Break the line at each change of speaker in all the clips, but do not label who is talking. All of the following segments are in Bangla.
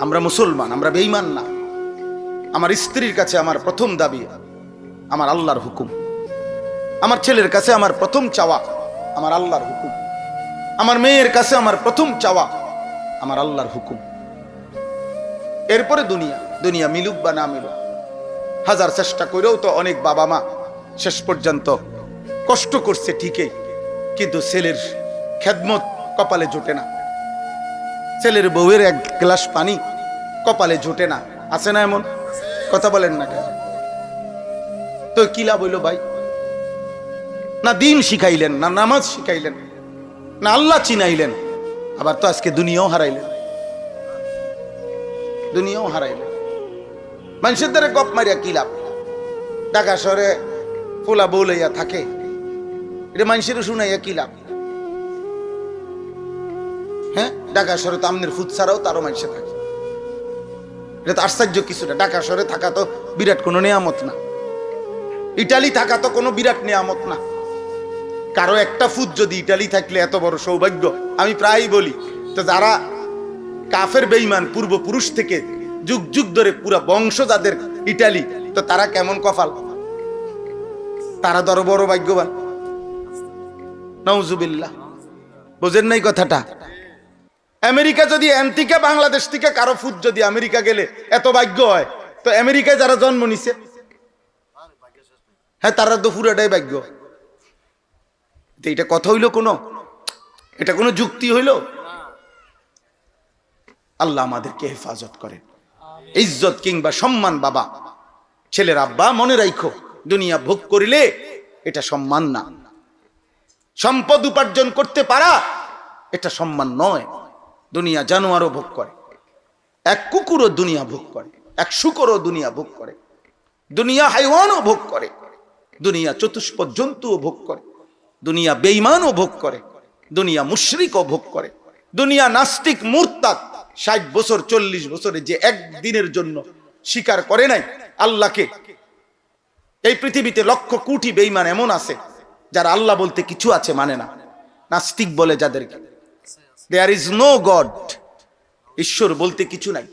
আমরা মুসলমান, আমরা বেঈমান না। আমার স্ত্রীর কাছে আমার প্রথম দাবি আমার আল্লাহর হুকুম। আমার ছেলের কাছে আমার প্রথম চাওয়া আমার আল্লাহর হুকুম। আমার মেয়ের কাছে আমার প্রথম চাওয়া আমার আল্লাহর হুকুম। এরপরে দুনিয়া, দুনিয়া মিলুক বা না মিলুক। হাজার চেষ্টা করেও তো অনেক বাবা মা শেষ পর্যন্ত কষ্ট করছে ঠিকই, কিন্তু ছেলের খেদমত কপালে জোটে না। ছেলের বউয়ের এক গ্লাস পানি কপালে জোটে না। আছে না এমন? কথা বলেন না কেন? তো কি লাভ হইল ভাই? না দিন শিখাইলেন, না নামাজ শিখাইলেন, না আল্লাহ চিনাইলেন, আবার তো আজকে দুনিয়াও হারাইলেন। দুনিয়াও হারাইলেন। মানুষের দ্বারা গপ মারিয়া কি লাভ? ঢাকা শহরে পোলা বউ লইয়া থাকে, এটা মানুষের শুনাইয়া কি লাভ? হ্যাঁ, ঢাকা শহরে তো আমনের ফুট ছাড়াও তারও মানুষে থাকে। এটা তো আশ্চর্য কিছুটা। ঢাকা শহরে থাকা তো বিরাট কোনো নিয়ামত না। ইটালি থাকা তো কোনো বিরাট নিয়ামত না। কারো একটা ফুট যদি ইটালি থাকলে এত বড় সৌভাগ্য। আমি প্রায়ই বলি, তো যারা কাফের বেঈমান পূর্বপুরুষ থেকে যুগ যুগ ধরে পুরা বংশ যাদের ইটালি, তো তারা কেমন কপাল, তারা ধরো বড় ভাগ্যবান। নাউজুবিল্লাহ। বোঝেন নাই কথাটা? আমেরিকা যদি এনতিকা বাংলাদেশ থেকে কারো ফুট যদি আমেরিকা গেলে এত ভাগ্য হয়, তো আমেরিকায় যারা জন্ম নিছে, হ্যাঁ, তারা তো পুরাটাই ভাগ্য। এটা কথা হইল কোনো? এটা কোনো যুক্তি হইল? আল্লাহ আমাদেরকে হেফাজত করেন। ইজ্জত কিংবা সম্মান বাবা ছেলের আব্বা মনে রাখো, দুনিয়া ভোগ করিলে এটা সম্মান না। সম্পদ উপার্জন করতে পারা এটা সম্মান নয়। দুনিয়া জানোয়ারও ভোগ করে, এক কুকুরও দুনিয়া ভোগ করে, এক শুকরও দুনিয়া ভোগ করে, দুনিয়া হাইওয়ানও ভোগ করে, দুনিয়া চতুষ্পদ জন্তুও ভোগ করে, দুনিয়া বেঈমানও ভোগ করে, দুনিয়া মুশরিকও ভোগ করে, দুনিয়া নাস্তিক মুরতাদ 60 বছর 40 বছরে যে একদিনের জন্য স্বীকার করে নাই আল্লাহকে। এই পৃথিবীতে লক্ষ কোটি বেঈমান এমন আছে যারা আল্লাহ বলতে কিছু আছে মানে না। নাস্তিক বলে যাদেরকে, দেয়ার ইজ নো গড, ঈশ্বর বলতে কিছু নাই।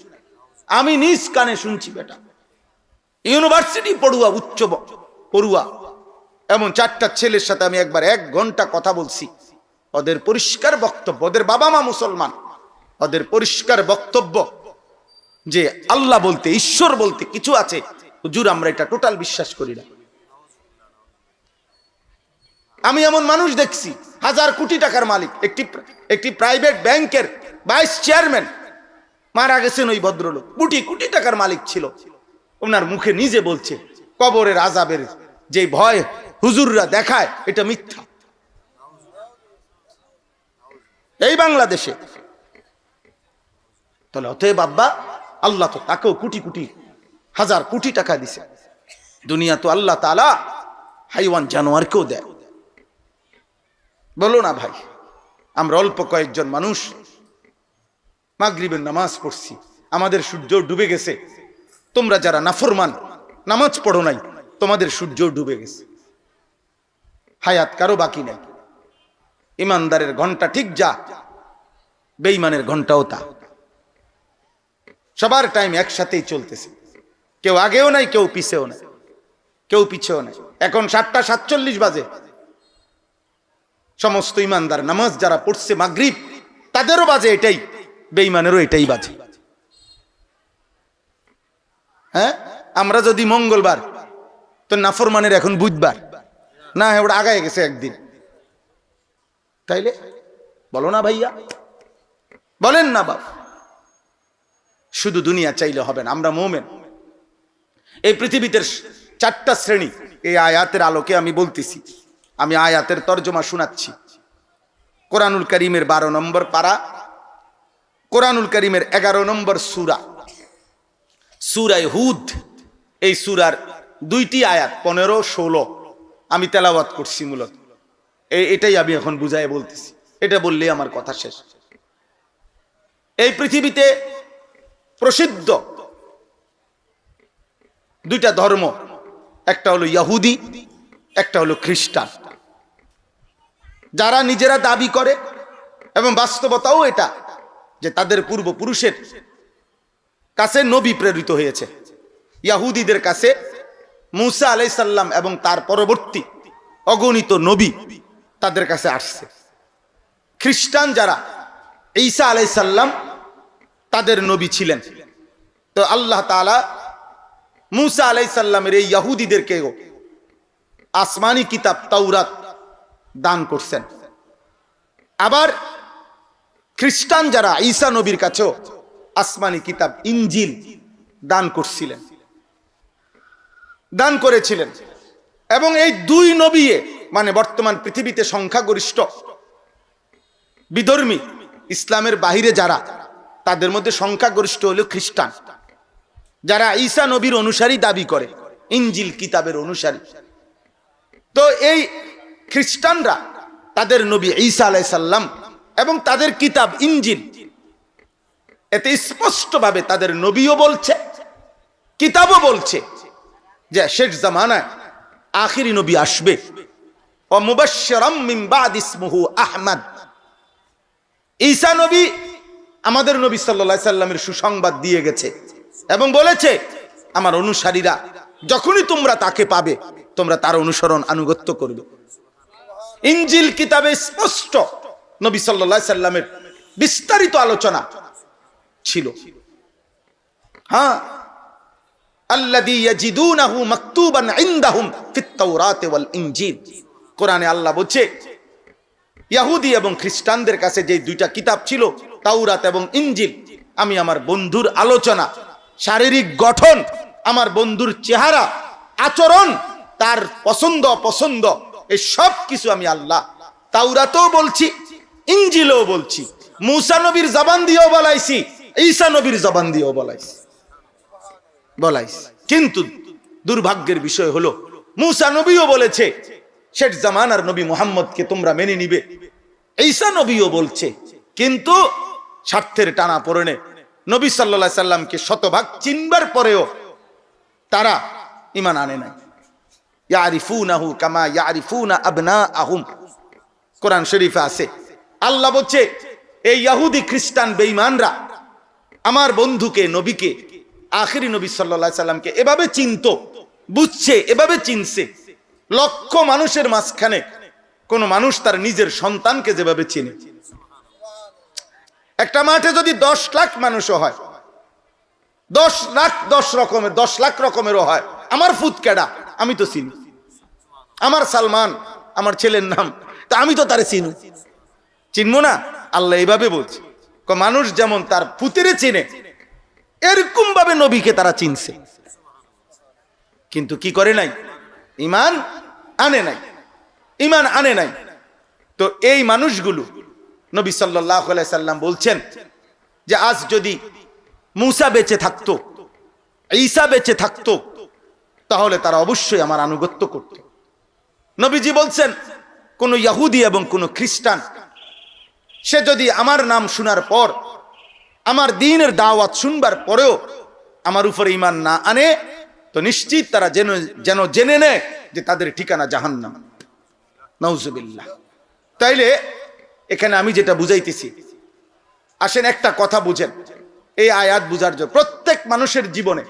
আমি নিজ কানে শুনছি বেটা, ইউনিভার্সিটি পড়ুয়া, উচ্চ পড়ুয়া এমন 4টা ছেলের সাথে আমি একবার 1 ঘন্টা কথা বলছি। ওদের পরিষ্কার বক্তব্য, ওদের বাবা মা মুসলমান, ওদের পরিষ্কার বক্তব্য যে আল্লাহ বলতে, ঈশ্বর বলতে কিছু আছে। হুজুর আমরা এটা টোটাল বিশ্বাস করি না। আমি এমন মানুষ দেখছি, হাজার কোটি টাকার মালিক, একটি প্রাইভেট ব্যাংকের ভাইস চেয়ারম্যান, মারা গেছেন ওই ভদ্রলোক, কোটি কোটি টাকার মালিক ছিল। ওনার মুখে নিজে বলছে কবরের আযাবের যে ভয় হুজুররা দেখায় এটা মিথ্যা। এই বাংলাদেশে তাহলে অতএব আব্বা আল্লাহ তো তাকেও কোটি কোটি হাজার কোটি টাকা দিছে। দুনিয়া তো আল্লাহ তাআলা হাইওয়ান জানোয়ারকেও দেয়। বলো না ভাই, আমরা অল্প কয়েকজন মানুষ মাগরিবের নামাজ পড়ছি, আমাদের সূর্য ডুবে গেছে। তোমরা যারা নাফরমান নামাজ পড়ো নাই, তোমাদের সূর্য ডুবে গেছে। হায়াত কারো বাকি নাই। ইমানদারের ঘন্টা ঠিক যা, বেঈমানের ঘন্টাও তা। সবার টাইম একসাথেই চলতেছে, কেউ আগেও নাই, কেউ পিছেও নাই, কেউ পিছেও নাই। এখন 7টা 47 বাজে। সমস্ত ইমানদার নামাজ যারা পড়ছে মাগরিব, তাদেরও বাজে এটাই, বেঈমানেরও এটাই বাজে। হ্যাঁ, আমরা যদি মঙ্গলবার, তো নাফরমানের এখন বুধবার না, ওটা আগায় গেছে একদিন। তাইলে বলো না ভাইয়া, বলেন না বাপ। শুধু দুনিয়া চাইলে হবে না, আমরা মুমিন। এই পৃথিবীতে 4টা শ্রেণী এই আয়াতের আলোকে আমি বলতেছি। আমি আয়াতের তরজমা শোনাচ্ছি। কোরআনুল কারীমের 12 নম্বর পারা, কোরআনুল কারীমের 11 নম্বর সূরা, সূরা হুদ। এই সূরার 2টি আয়াত 15, 16 আমি তেলাওয়াত করছি। মূলত এটাই আমি এখন বুঝায় বলতেছি, এটা বললেই আমার কথা শেষ। এই পৃথিবীতে প্রসিদ্ধ 2টা ধর্ম, একটা হলো ইহুদি, একটা হলো খ্রিস্টান। যারা নিজেরা দাবি করে এবং বাস্তবতাও এটা যে তাদের পূর্বপুরুষের কাছে নবী প্রেরিত হয়েছে, ইয়াহুদীদের কাছে মূসা আলাইহিস সালাম এবং তার পরবর্তী অগণিত নবী তাদের কাছে আসছে। খ্রিস্টান যারা, ঈসা আলাইহিস সালাম তাদের নবী ছিলেন। তো আল্লাহ তাআলা মূসা আলাইহিস সালামের এই ইহুদিদেরকেও আসমানি কিতাব তাওরাত দান করছেন। আবার খ্রিস্টান যারা ঈসা নবীর কাছেও আসমানি কিতাব ইনজিল দান করেছিলেন। এবং এই দুই নবী মানে বর্তমান পৃথিবীতে সংখ্যাগরিষ্ঠ বিধর্মী ইসলামের বাহিরে যারা, তাদের মধ্যে সংখ্যাগরিষ্ঠ হলো খ্রিস্টান, যারা ঈসা নবীর অনুসারী দাবি করে, ইনজিল কিতাবের অনুসারী। তো এই খ্রিস্টানরা তাদের নবী ঈসা আলাইহিস সালাম এবং তাদের কিতাব ইনজিল, এতে স্পষ্টভাবে তাদের নবীও বলছে, কিতাবও বলছে যে শেষ জামানায় আখিরি নবী আসবে। ও মুবাশশিরাম মিন বাদ ইসমুহু আহমদ। ঈসা নবী আমাদের নবী সাল্লাল্লাহু আলাইহি সাল্লামের সুসংবাদ দিয়ে গেছে এবং বলেছে, আমার অনুসারীরা যখনই তোমরা তাকে পাবে, তোমরা তার অনুসরণ আনুগত্য করবে। ইনজিল কিতাবে স্পষ্ট নবী সাল্লাল্লাহু আলাইহি সাল্লামের বিস্তারিত আলোচনা ছিল। হ্যাঁ, আল্লাযী ইয়াজিদুনাহু মাকতুবান ইনদাহুম ফিত তাওরাতি ওয়াল ইনজিল। কোরআনে আল্লাহ বলছে, ইহুদি এবং খ্রিস্টানদের কাছে যে দুইটা কিতাব ছিল, তাওরাত এবং ইনজিল, আমি আমার বন্ধুর আলোচনা, শারীরিক গঠন, আমার বন্ধুর চেহারা, আচরণ, তার পছন্দ অপছন্দ, এই সব কিছু আমি আল্লাহ তাওরাতেও বলছি, ইনজিলেও বলছি। মূসা নবীর জবান দিয়েও বলাইছি, ঈসা নবীর জবান দিয়েও বলাইছি। কিন্তু দুর্ভাগ্যের বিষয় হলো, মূসা নবীও বলেছে শেষ জামানার নবী মুহাম্মদকে তোমরা মেনে নিবে, ঈসা নবীও বলছে, কিন্তু স্বার্থের টানাপোড়েনে নবী সাল্লাল্লাহু আলাইহি সাল্লামকে শতভাগ চিনবার পরেও তারা ঈমান আনে নাই। ইয়ারিফুনাহু কামা ইয়ারিফুনা আবনাআহুম, কোরআন শরীফে আছে। আল্লাহ বলছে, এই ইহুদি খ্রিস্টান বেঈমানরা আমার বন্ধুকে, নবীকে, আখিরি নবী সাল্লাল্লাহু আলাইহি সাল্লামকে এভাবে চিনতো, বুঝছে, এভাবে চিনছে, লক্ষ মানুষের মাঝখানে কোন মানুষ তার নিজের সন্তানকে যেভাবে চিনে। একটা মাঠে যদি 10 লাখ মানুষও হয়, 10 লাখ রকমেরও হয়, আমার ফুৎকেডা আমি তো চিনি, আমার সালমান আমার ছেলের নাম, তা আমি তো তারে চিনবো না? আল্লাহ এইভাবে বলছে, মানুষ যেমন তার ফুতেরে চিনে, এরকম ভাবে নবীকে তারা চিনছে, কিন্তু কি করে নাই? ঈমান আনে নাই। তো এই মানুষগুলো, নবী সাল্লাল্লাহু আলাইহি সাল্লাম বলছেন যে আজ যদি মূসা বেঁচে থাকতো, ঈসা বেঁচে থাকতো, তাহলে তারা অবশ্যই আমার আনুগত্য করত। নবীজি বলছেন, কোন ইহুদি এবং কোন খ্রিস্টান সে যদি আমার নাম শোনার পর, আমার দ্বীনের দাওয়াত শুনবার পরেও আমার উপরে ঈমান না আনে, তো নিশ্চিত তারা যেন জেনে নেয় যে তাদের ঠিকানা জাহান্নাম। নাউজুবিল্লাহ। তাইলে এখানে আমি যেটা বুঝাইতেছি, আসেন একটা কথা বুঝেন, এই আয়াত বুঝার জন্য প্রত্যেক মানুষের জীবনে,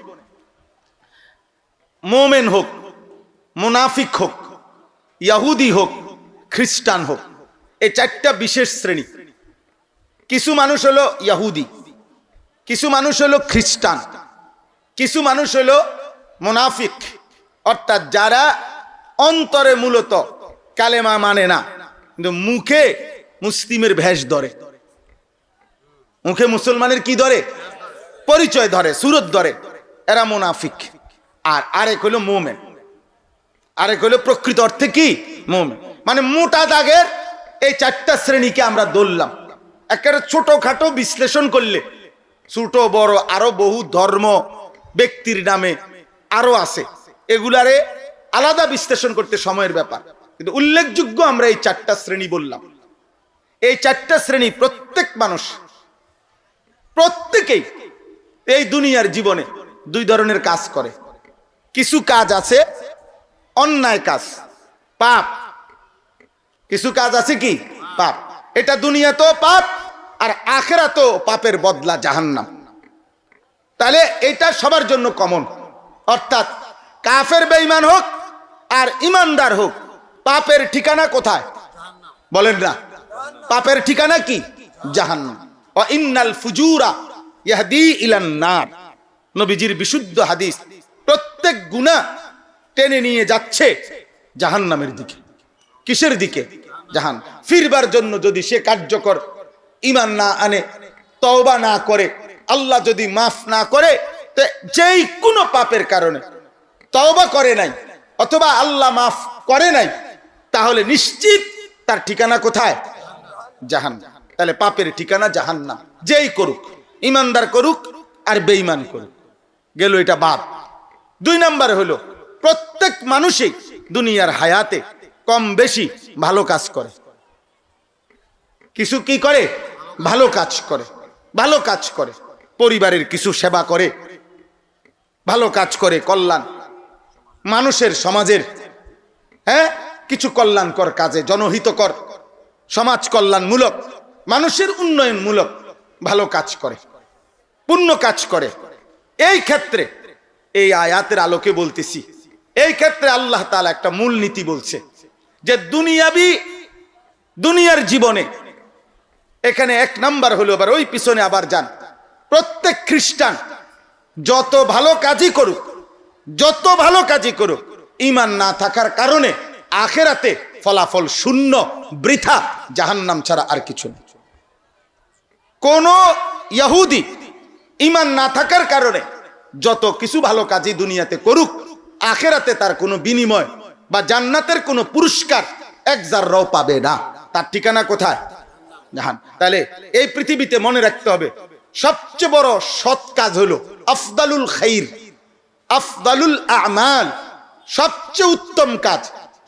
মুমিন হোক, মুনাফিক হোক, ইহুদি হোক, খ্রিস্টান হোক, এই চারটা বিশেষ শ্রেণী। কিছু মানুষ হলো ইহুদি, কিছু মানুষ হলো খ্রিস্টান, কিছু মানুষ হলো মুনাফিক, অর্থাৎ যারা অন্তরে মূলত কালেমা মানে না, কিন্তু মুখে মুসলিমের ভেষ ধরে, মুখে মুসলমানের কি ধরে? পরিচয় ধরে, সুরত ধরে, এরা মুনাফিক। আর আরেক হলো মুমিন, আরেক হলো প্রকৃত অর্থে কি মুমিন। মানে মোটা দাগের এই চারটা শ্রেণীকে আমরা ধরলাম। একেবারে ছোটখাটো বিশ্লেষণ করলে, ছোট বড় আরো বহু ধর্ম ব্যক্তির নামে আরো আছে, এগুলারে আলাদা বিশ্লেষণ করতে সময়ের ব্যাপার, কিন্তু উল্লেখযোগ্য আমরা এই চারটা শ্রেণী বললাম। এই চারটা শ্রেণী প্রত্যেক মানুষ, প্রত্যেকেই এই দুনিয়ার জীবনে দুই ধরনের কাজ করে। কিছু কাজ আছে অন্যায় কাজ, পাপ, কিছু কাজ আছে কি পাপ, এটা দুনিয়াতেও পাপ আর আখিরাতেও পাপের বদলা জাহান্নাম। তাহলে এটা সবার জন্য কমন, অর্থাৎ কাফের বেঈমান হোক আর ইমানদার হোক, পাপের ঠিকানা কোথায় বলেন না? পাপের ঠিকানা কি? জাহান্নাম। ওয়া ইন্নাল ফুজুরা ইয়াহদি ইলান নার, নবীজির বিশুদ্ধ হাদিস। প্রত্যেক গুনাহ টেনে নিয়ে যাচ্ছে জাহান্নামের দিকে। কিসের দিকে? জাহান। ফিরবার জন্য যদি সে কার্যকর ঈমান না আনে, তওবা না করে, আল্লাহ যদি মাফ না করে, তো যেই কোনো পাপের কারণে তওবা করে নাই অথবা আল্লাহ মাফ করে নাই, তাহলে নিশ্চিত তার ঠিকানা কোথায়? জাহান্নাম। তাহলে পাপের ঠিকানা জাহান্নাম, যেই করুক, ইমানদার করুক আর বেঈমান করুক। গেল এটা বাদ। 2 নম্বরে হলো প্রত্যেক মানুষই দুনিয়ার হায়াতে কম বেশি ভালো কাজ করে। কিছু কি করে? ভালো কাজ করে। ভালো কাজ করে, পরিবারের কিছু সেবা করে, ভালো কাজ করে, কল্যাণ মানুষের, সমাজের কিছু কল্যাণকর কাজে, জনহিতকর, সমাজ কল্যাণমূলক, মানুষের উন্নয়নমূলক ভালো কাজ করে, পুণ্য কাজ করে। এই ক্ষেত্রে, এই আয়াতের আলোকে বলতেছি, এই ক্ষেত্রে আল্লাহ তাআলা একটা মূলনীতি বলছে যে দুনিয়ার জীবনে এখানে 1 নাম্বার হলো, আবার ওই পিছনে আবার যান, প্রত্যেক খ্রিস্টান যত ভালো কাজই করুক, যত ভালো কাজই করুক, ঈমান না থাকার কারণে আখিরাতে ফলাফল শূন্য, বৃথা, জাহান্নাম ছাড়া আর কিছু নেই। কোন ইহুদি ঈমান না থাকার কারণে যত কিছু ভালো কাজই দুনিয়াতে করুক, আখিরাতে তার কোনো বিনিময় বা জান্নাতের কোনো পুরস্কার 1 জাররাও পাবে না। তার ঠিকানা কোথায়? জাহান্নাম। তাহলে এই পৃথিবীতে মনে রাখতে হবে, সবচেয়ে বড় সৎ কাজ হলো আফদালুল খাইর, আফদালুল আমাল, সবচেয়ে উত্তম কাজ,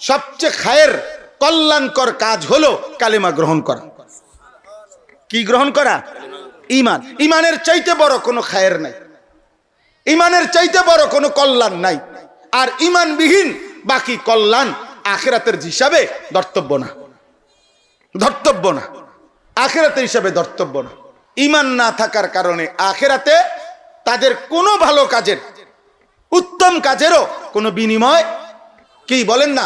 সবচেয়ে খায়ের, কল্যাণকর কাজ হলো কালেমা গ্রহণ করা। কি গ্রহণ করা? ঈমান। ঈমানের চাইতে বড় কোনো খায়ের নাই, ঈমানের চাইতে বড় কোনো কল্যাণ নাই। আর ঈমানবিহীন বাকি কল্যাণ আখিরাতের হিসাবে ধর্তব্য না, ধর্তব্য না, আখিরাতের হিসাবে ধর্তব্য না। ঈমান না থাকার কারণে আখিরাতে তাদের কোনো ভালো কাজের, উত্তম কাজেরও কোনো বিনিময় কি বলেন না?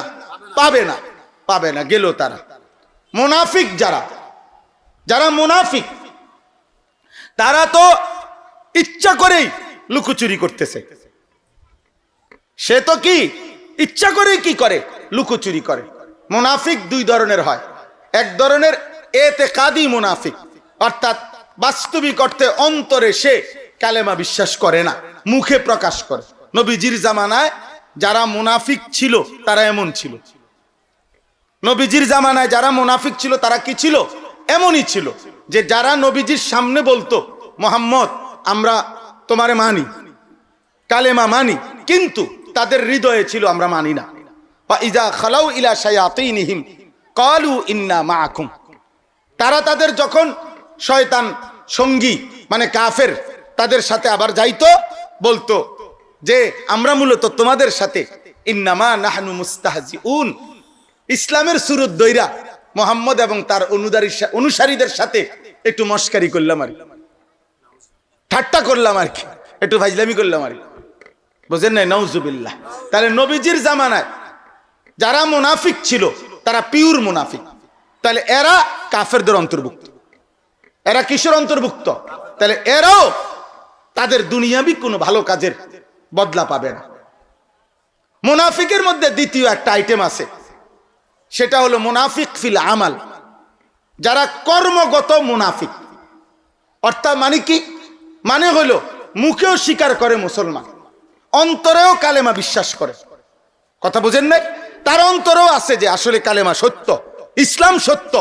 পাবে না, পাবে না। গেল তারা মুনাফিক। যারা মুনাফিক, তারা তো ইচ্ছা করেই লুকোচুরি করতেছে। সে তো কি ইচ্ছা করেই কি করে? লুকোচুরি করে। মুনাফিক 2 ধরনের হয়। এক ধরনের এতেকাদি মুনাফিক, অর্থাৎ বাস্তবিক অর্থে অন্তরে সে কালেমা বিশ্বাস করে না, মুখে প্রকাশ করে। নবীজির জামানায় যারা মুনাফিক ছিল তারা এমন ছিল। নবীজির জামানায় যারা মুনাফিক ছিল তারা কি ছিল? এমনই ছিল যে যারা নবীজির সামনে বলতো, মুহাম্মদ আমরা তোমারে মানি, কালেমা মানি, কিন্তু তাদের হৃদয়ে ছিল আমরা মানি না। বা ইজা খালাউ ইলা শায়াতিনহিম ক্বালু ইন্না মাআকুম, তারা তাদের যখন শয়তান সঙ্গী মানে কাফের তাদের সাথে আবার যাইতো, বলতো যে আমরা মূলত তোমাদের সাথে, ইন্নামা নাহনু মুস্তাহজিউন, ইসলামের সুরত দইরা মুহাম্মদ এবং তার অনুসারীদের সাথে একটু মস্কারি করলাম, আর ঠাট্টা করলাম, আর কি একটু ফাজলামি করলাম, আর বুঝেন নাই? নাউজুবিল্লাহ। তাহলে নবীজির জামানায় যারা মুনাফিক ছিল তারা পিওর মুনাফিক। তাহলে এরা কাফেরদের অন্তর্ভুক্ত। এরা কিসের অন্তর্ভুক্ত? তাহলে এরাও তাদের দুনিয়াবি কোনো ভালো কাজের বদলা পাবে না। মুনাফিকের মধ্যে দ্বিতীয় একটা আইটেম আছে, সেটা হলো মুনাফিক ফিল আমাল, যারা কর্মগত মুনাফিক। অর্থাৎ মানে কি? মানে হলো মুখেও স্বীকার করে মুসলমান, অন্তরেও কালেমা বিশ্বাস করে। কথা বুঝেন নাই? তার অন্তরেও আছে যে আসলে কালেমা সত্য, ইসলাম সত্য,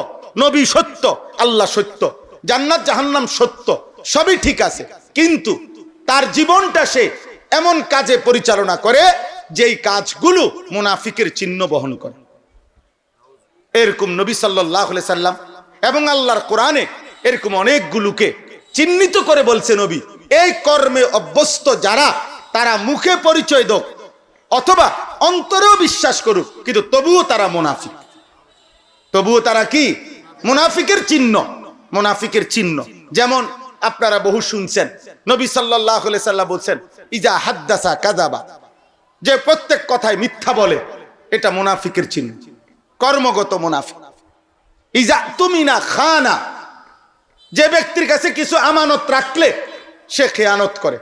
নবী সত্য, আল্লাহ সত্য, জান্নাত জাহান্নাম সত্য, সবই ঠিক আছে, কিন্তু তার জীবনটা সে এমন কাজে পরিচালনা করে যেই কাজগুলো মুনাফিকের চিহ্ন বহন করে। এরকম নবী সাল্লাল্লাহু আলাইহি সাল্লাম এবং আল্লাহর কোরআনে এরকম অনেকগুলোকে চিহ্নিত করে বলছে নবী, এই কর্মে অভ্যস্ত যারা, তারা মুখে পরিচয় দাও অথবা অন্তরেও বিশ্বাস করুক, কিন্তু তবুও তারা মুনাফিক। তবুও তারা কি? মুনাফিকের চিহ্ন, মুনাফিকের চিহ্ন। যেমন আপনারা বহু শুনছেন, নবী সাল্লাল্লাহু আলাইহি সাল্লাম বলছেন, ইজা হাদ্দাসা কাযাবা, যে প্রত্যেক কথায় মিথ্যা বলে এটা মুনাফিকের চিহ্ন, কর্মগত মুনাফিক। ইজা তুমিনা খানা, যে ব্যক্তির কাছে কিছু আমানত রাখলে সে খেয়ানত করে,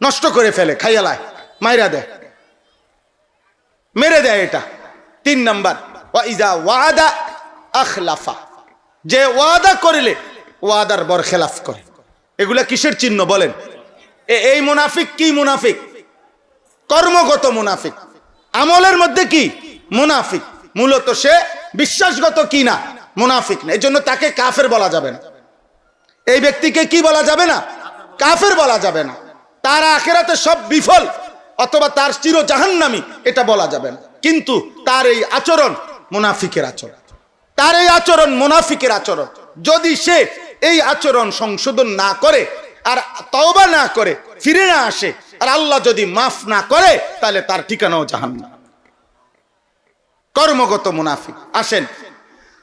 নষ্ট করে ফেলে, খাইয়ালায়, মাইরা দেয়, মেরে দেয়। এটা 3 নাম্বার। ওয়া ইজা ওয়াদা আখলাফা, যে ওয়াদা করিলে ওয়াদার বরখেলাফ করে। এগুলা কিসের চিহ্ন বলেন? এই মুনাফিক কি মুনাফিক? কর্মগত মুনাফিক। আমলের মধ্যে কি মুনাফিক, মূলত সে বিশ্বাসগত কি না, মুনাফিক না। এই জন্য তাকে কাফের বলা যাবে না। এই ব্যক্তিকে কি বলা যাবে না? কাফের বলা যাবে না। তার আখিরাতে সব বিফল অথবা তার চির জাহান্নামী এটা বলা যাবে না। কিন্তু তার এই আচরণ মুনাফিকের আচরণ, তার এই আচরণ মুনাফিকের আচরণ। যদি সে এই আচরণ সংশোধন না করে আর তওবা না করে, ফিরে না আসে, আর আল্লাহ যদি মাফ না করে, তাহলে তার ঠিকানাও জাহান্নাম। কর্মগত মুনাফিক। আসেন,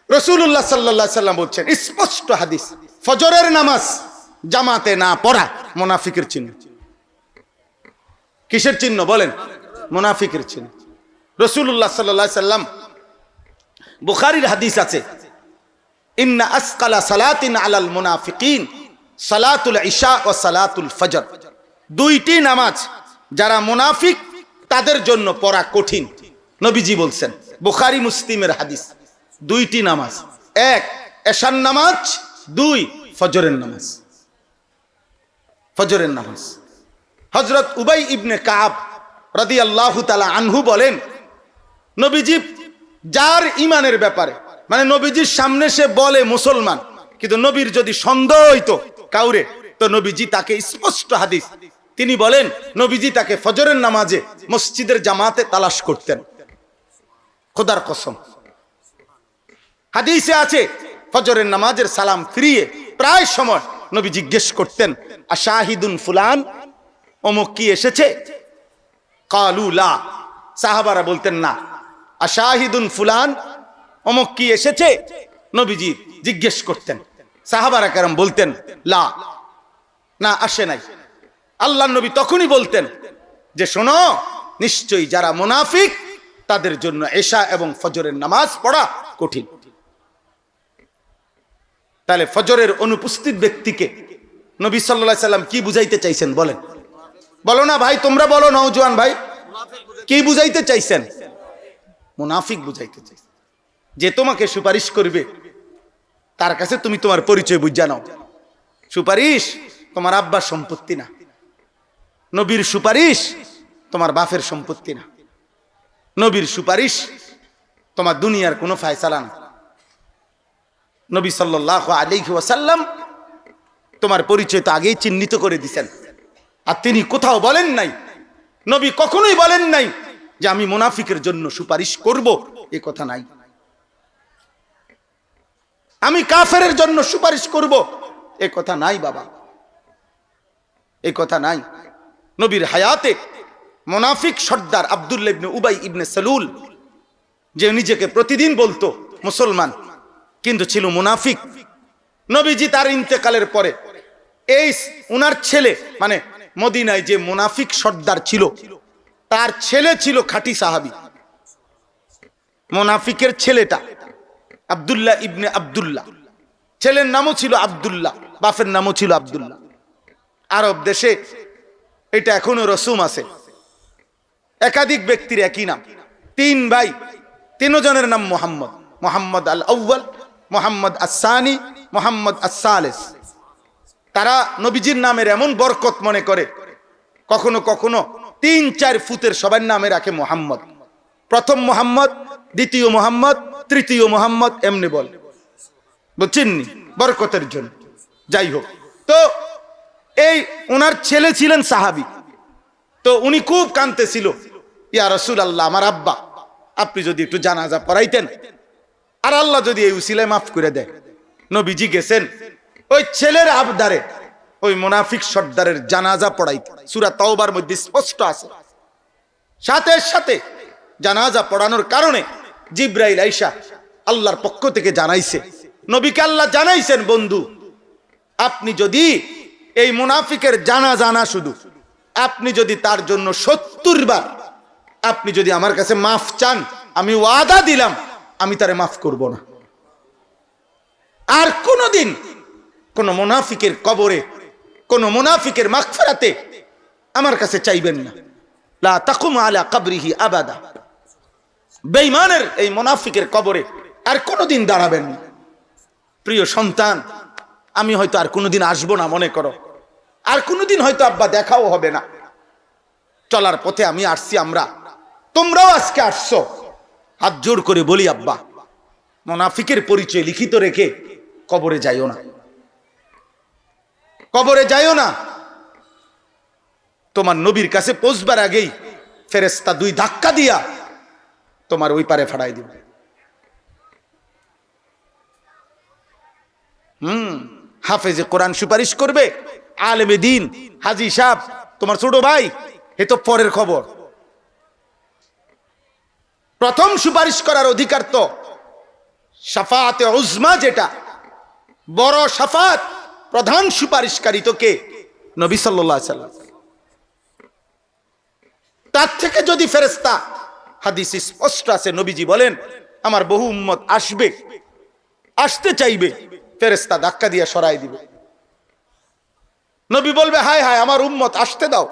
রাসূলুল্লাহ সাল্লাল্লাহু আলাইহি সাল্লাম বলছেন, স্পষ্ট হাদিস, ফজরের নামাজ জামাতে না পড়া মুনাফিকের চিহ্ন। কিসের চিহ্ন বলেন? মুনাফিকের চিহ্ন। রাসূলুল্লাহ সাল্লাল্লাহু আলাইহি সাল্লাম, বুখারীর হাদিস আছে, ইন্না আসকালা সালাতিন আলাল মুনাফিকিন সালাতুল ইশা ও সালাতুল ফজর। 2টি নামাজ যারা মুনাফিক তাদের জন্য পড়া কঠিন, নবীজি বলছেন। বুখারী মুসলিমের হাদিস। 2টি নামাজ, 1 এশার নামাজ, 2 ফজরের নামাজ। ফজরের নামাজ। হযরত উবাই ইবনে কাব রাদিয়াল্লাহু তাআলা আনহু বলেন, নবীজি যার ঈমানের ব্যাপারে, মানে নবীজির সামনে সে বলে মুসলমান, কিন্তু নবীর যদি সন্দেহ হইতো কাউরে, তো নবীজি তাকে স্পষ্ট হাদিস, তিনি বলেন নবীজি তাকে ফজরের নামাজে মসজিদের জামাতে তালাশ করতেন। খোদার কসম, হাদিসে আছে, ফজরের নামাজের সালাম ফিরিয়ে প্রায় সময় নবী জিজ্ঞেস করতেন, আশাহিদুন ফুলান, অমুক কি এসেছে? কালু লা, সাহাবারা বলতেন না। আশাহিদুন ফুলান, অমুক কি এসেছে? নবীজি জিজ্ঞেস করতেন, সাহাবারা কেরাম বলতেন লা, না আসে নাই। আল্লাহর নবী তখনই বলতেন যে শোনো, নিশ্চয়ই যারা মুনাফিক তাদের জন্য এশা এবং ফজরের নামাজ পড়া কঠিন। তাহলে ফজরের অনুপস্থিত ব্যক্তিকে নবী সাল্লাল্লাহু আলাইহি সাল্লাম কি বুঝাইতে চাইছেন বলেন? বলো না ভাই, তোমরা বলো, নওজোয়ান ভাই, কি বুঝাইতে চাইছেন? মুনাফিক বুঝাইতে চাইছেন। যে তোমাকে সুপারিশ করবে তার কাছে তুমি তোমার পরিচয় বুঝা নাও। সুপারিশ তোমার আব্বার সম্পত্তি না, নবীর সুপারিশ তোমার বাপের সম্পত্তি না, নবীর সুপারিশ তোমার দুনিয়ার কোনো ফায়সালা না। নবী সাল্লাল্লাহু আলাইহি ওয়াসাল্লাম তোমার পরিচয় তো আগেই চিহ্নিত করে দিয়েছেন। আর তিনি কোথাও বলেন নাই, নবী কখনোই বলেন নাই যে আমি মুনাফিকের জন্য সুপারিশ করব, এই কথা নাই। আমি কাফেরের জন্য সুপারিশ করব, এই কথা নাই বাবা, এই কথা নাই। নবীর হায়াতে মুনাফিক সর্দার আব্দুল্লাহ ইবনে উবাই ইবনে সালুল, যে নিজেকে প্রতিদিন বলতো মুসলমান কিন্তু ছিল মুনাফিক, নবীজি তার ইন্তেকালের পরে এই উনার ছেলে, মানে মদিনায় যে মুনাফিক সর্দার ছিল তার ছেলে ছিল খাঁটি সাহাবী। মুনাফিকের ছেলেটা আব্দুল্লাহ ইবনে আব্দুল্লাহ, ছেলের নামও ছিল আব্দুল্লাহ, বাপের নামও ছিল আব্দুল্লাহ। আরব দেশে এটা এখনো রসুম আছে, একাধিক ব্যক্তির একই নাম। 3 ভাই, 3 জনের নাম মোহাম্মদ। মোহাম্মদ আল আউয়াল, মোহাম্মদ আসানি, মোহাম্মদ আসালেস। তারা নবীজির নামের এমন বরকত মনে করে, কখনো কখনো 3-4 ফুটের সবার নামে রাখে মোহাম্মদ। প্রথম মোহাম্মদ, দ্বিতীয় মোহাম্মদ, তৃতীয় মোহাম্মদ, এমনি বল, বুঝছেন নি, বরকতের জন্য। যাই হোক, তো এই ওনার ছেলে ছিলেন সাহাবী। তো উনি খুব কাঁদতেছিল, ইয়া রাসূলুল্লাহ, আমার আব্বা, আপনি যদি একটু জানাজা পড়াইতেন, আর আল্লাহ যদি এই উসিলায় মাফ করে দেয়। নবীজি গেছেন ওই ছেলের আবদারে ওই মুনাফিক সর্দারের জানাজা পড়াইতে। সূরা তাওবার মধ্যে স্পষ্ট আছে। সাথে সাথে জানাজা পড়ানোর কারণে জিবরাইল আইসা আল্লাহর পক্ষ থেকে জানাইছে, নবীকে আল্লাহ জানাইছেন, বন্ধু আপনি যদি এই মুনাফিকের জানা শুধু আপনি যদি তার জন্য 70 বার আপনি যদি আমার কাছে মাফ চান, আমি ওয়াদা দিলাম আমি তারে মাফ করব না। আর কোনদিন কোন মুনাফিকের কবরে, কোন মুনাফিকের মাগফিরাতে আমার কাছে চাইবেন না। লা তাকুম আলা কবরিহি আবাদা। বেঈমানের এই মুনাফিকের কবরে আর কোনদিন দাঁড়াবেন না। প্রিয় সন্তান, আমি হয়তো আর কোনদিন আসবো না, মনে করো আর কোনদিন হয়তো আব্বা দেখাও হবে না। চলার পথে আমি আসছি, আমরা তোমরাও আজকে আসছো। হাত জোর করে বলি আব্বা, মুনাফিকের পরিচয় লিখিত রেখে কবরে যাইও না, কবরে যাইও না। তোমার নবীর কাছে পৌঁছবার আগেই ফেরেশতা 2 ধাক্কা দিয়া তোমার ওই পারে ফাড়াই দিবে। হাফেজে কোরআন সুপারিশ করবে, আলেমে দ্বীন, হাজী সাহেব, তোমার ছোট ভাই, এ তো পরের খবর। প্রথম সুপারিশ করার অধিকার তো শাফাআতে উজমা, যেটা বড় শাফাত, প্রধান সুপারিশকারী তো কে? নবী সাল্লাল্লাহু আলাইহি সাল্লাম। তার থেকে যদি ফেরেশতা, হাদিস স্পষ্ট আছে, নবীজি বলেন আমার বহু উম্মত আসবে, আসতে চাইবে, ফেরেশতা ধাক্কা দিয়ে সরাই দিবে। নবী বলবে হায় হায় আমার উম্মত আসতে দাও।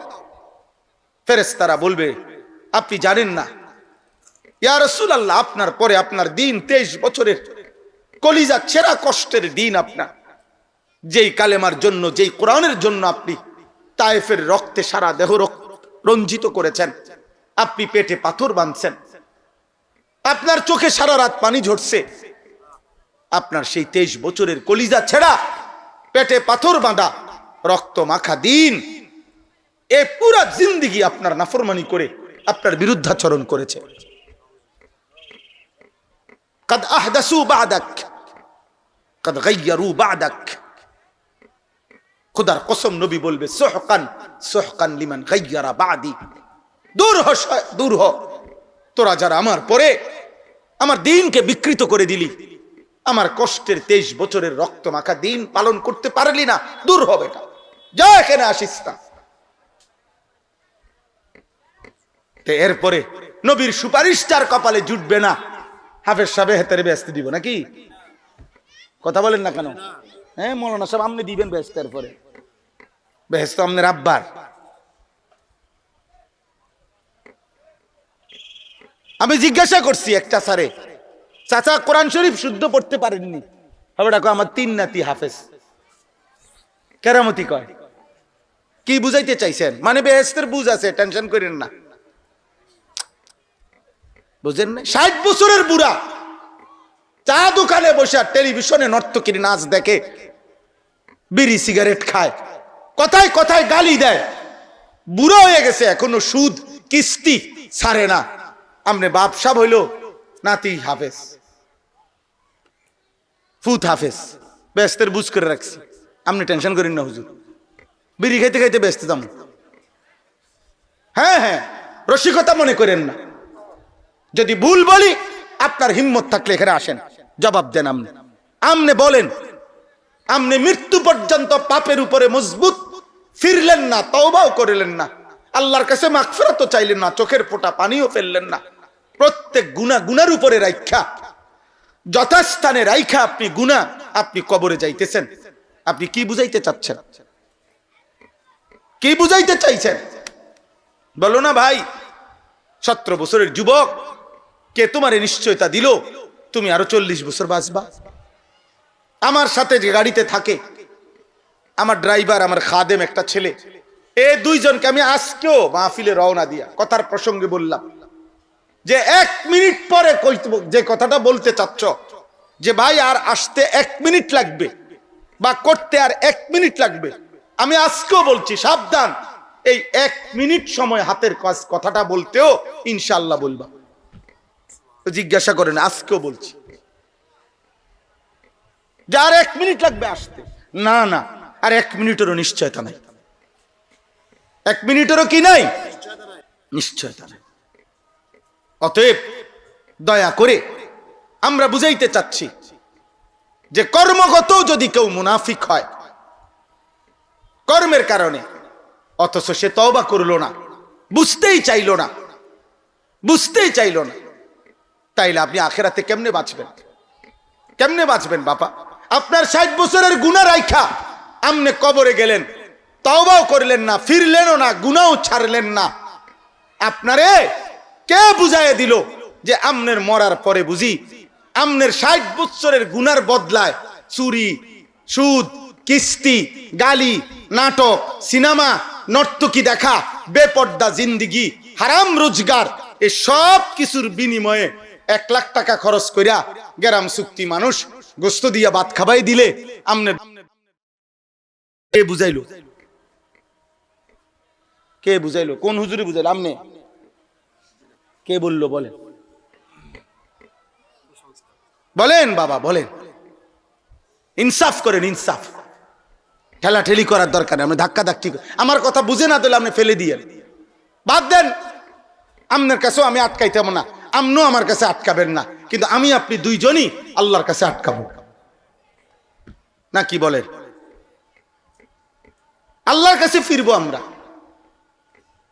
ফেরেশতারা বলবে আপনি জানেন না ইয়া রাসূলুল্লাহ, আপনার পরে আপনার দিন 23 বছরের কলিজা ছেঁড়া কষ্টের দিন আপনার, যেই কালেমার জন্য, যেই কোরআনের জন্য আপনি তায়েফের রক্তে সারা দেহ রঞ্জিত করেছেন, আপনি পেটে পাথর বাঁধছেন, আপনার চোখে সারা রাত পানি ঝরছে, আপনার সেই 23 বছরের কলিজা ছেঁড়া পেটে পাথর বাঁধা রক্ত মাখা দিন, এ পুরা জিন্দেগি আপনার নাফরমানি করে আপনার বিরুদ্ধাচরণ করেছে। قد احدثوا بعدك قد غيروا بعدك। খোদার কসম নবী বলবে সুহকান সুহকান লিমান গায়্যারা বাদি। দূর হ, দূর হ, তোরা যারা আমার পরে আমার দ্বীনকে বিকৃত করে দিলি, আমার কষ্টের 23 বছরের রক্ত মাখা দিন পালন করতে পারলি না, দূর হ বেটা, যা এখানে আসিস না। এরপরে নবীর সুপারিশটার কপালে জুটবে না, হাফেজ সাহেব হেতারে ব্যস্ত দিব নাকি? কথা বলেন না কেন? হ্যাঁ মৌলানা সাহেব আপনি দিবেন ব্যস্তের পরে, ব্যস্ত আপনার আব্বার। আমি জিজ্ঞাসা করছি একটা স্যারে, চাচা কোরআন শরীফ শুদ্ধ পড়তে পারেননি, হবে ডাকো আমার 3 নাতি হাফেজ, কেরামতি কয়। কি বুঝাইতে চাইছেন? মানে বেহেশতের বুঝ আছে, টেনশন করেন না, বুঝেন না? 60 বছরের বুড়া চা দোকানে বসে টেলিভিশনে নর্তকীর নাচ দেখে, বিড়ি সিগারেট খায়, কথায় কথায় গালি দেয়, বুড়া হয়ে গেছে, এখনো সুদ কিস্তি ছাড়ে না। আমনে বাপ সাহেব হইল নাতি হাফেজ, ফুত হাফেজ, ব্যস্তের বুঝ করে রাখছি। আপনি টেনশন করেন না হুজুর, বিড়ি খাইতে খাইতে ব্যস্ত যাম। হ্যাঁ হ্যাঁ, রসিকতা মনে করেন না। যদি ভুল বলি আপনার হিম্মত থাকলে এখানে আসেন, জবাব দেন। আমনে বলেন, আমনে মৃত্যু পর্যন্ত পাপের উপরে মজবুত ফিরলেন না, তওবাও করলেন না, আল্লাহর কাছে মাগফিরাতও চাইলেন না, চোখের ফোঁটা পানিও ফেললেন না। প্রত্যেক গুনার উপরে রাইখা, যথাস্থানে রাইখা আপনি গুনাহ, আপনি কবরে যাইতেছেন। আপনি কি বুঝাইতে চাচ্ছেন? কি বুঝাইতে চাইছেন বলো না ভাই? 17 বছরের যুবক, কে তোমারে নিশ্চয়তা দিল তুমি আরো 40 বছর বাঁচবা? আমার সাথে যে গাড়িতে থাকে আমার ড্রাইভার, আমার খাদেম একটা ছেলে, এই 2 জনকে আমি আজকেও মাহফিলে রওনা দিয়া কথার প্রসঙ্গে বললাম যে 1 মিনিট পরে যে কথাটা বলতে চাচ্ছ যে ভাই আর আসতে 1 মিনিট লাগবে বা করতে আর 1 মিনিট লাগবে, আমি আজকেও বলছি সাবধান, এই 1 মিনিট সময় হাতের কাজ কথাটা বলতেও ইনশাআল্লাহ বলবা। জিজ্ঞাসা করেন, আজকেও বলছি যে আর 1 মিনিট লাগবে আসতে, না না, আর 1 মিনিটেরও নিশ্চয়তা নাই। 1 মিনিটেরও কি নাই? নিশ্চয়তা নাই। অতএব দয়া করে আমরা বুঝাইতে চাচ্ছি যে কর্মগত যদি কেউ মুনাফিক হয়, কর্মের কারণে, অথচ সে তওবা করলো না, বুঝতেই চাইল না, বুঝতেই চাইল না। তাইলে আপনি আখেরাতে কেমনে বাঁচবেন? কেমনে বাঁচবেন বাবা? আপনার 60 বছরের গুনাহ রাইখা আমনে কবরে গেলেন, তওবাও করলেন না, ফিরলেনও না, গুনাহও ছাড়লেন না। আপনারে কে বুঝাইয়া দিল যে আমনের মরার পরে বুঝি আমনের 60 বছরের গুনার বদলায় চুরি, সুদ, কিস্তি, গালি, নাটক, সিনেমা, নর্তকী দেখা, বেপর্দা জিন্দিগি, হারাম রোজগার, এই সব কিছুর বিনিময়ে 1 লাখ টাকা খরচ কইরা গ্রাম চুক্তি মানুষ গোস্ত দিয়া ভাত খাবাই দিলে আমনে কে বুঝাইলো? কে বুঝাইলো? কোন হুজুরে বুঝাইলো? আমনে? কে বললো? বলেন, বলেন বাবা, বলেন। ইনসাফ করেন, ইনসাফ। ঠেলাঠেলি করার দরকার নেই, আপনি ধাক্কা ধাক্কি। আমার কথা বুঝে না দিলে আপনি ফেলে দিয়ে বাদ দেন। আপনার কাছেও আমি আটকাইতাম না, আপনিও আমার কাছে আটকাবেন না, কিন্তু আমি আপনি দুইজনই আল্লাহর কাছে আটকাবো না, কি বলেন? আল্লাহর কাছে ফিরবো আমরা।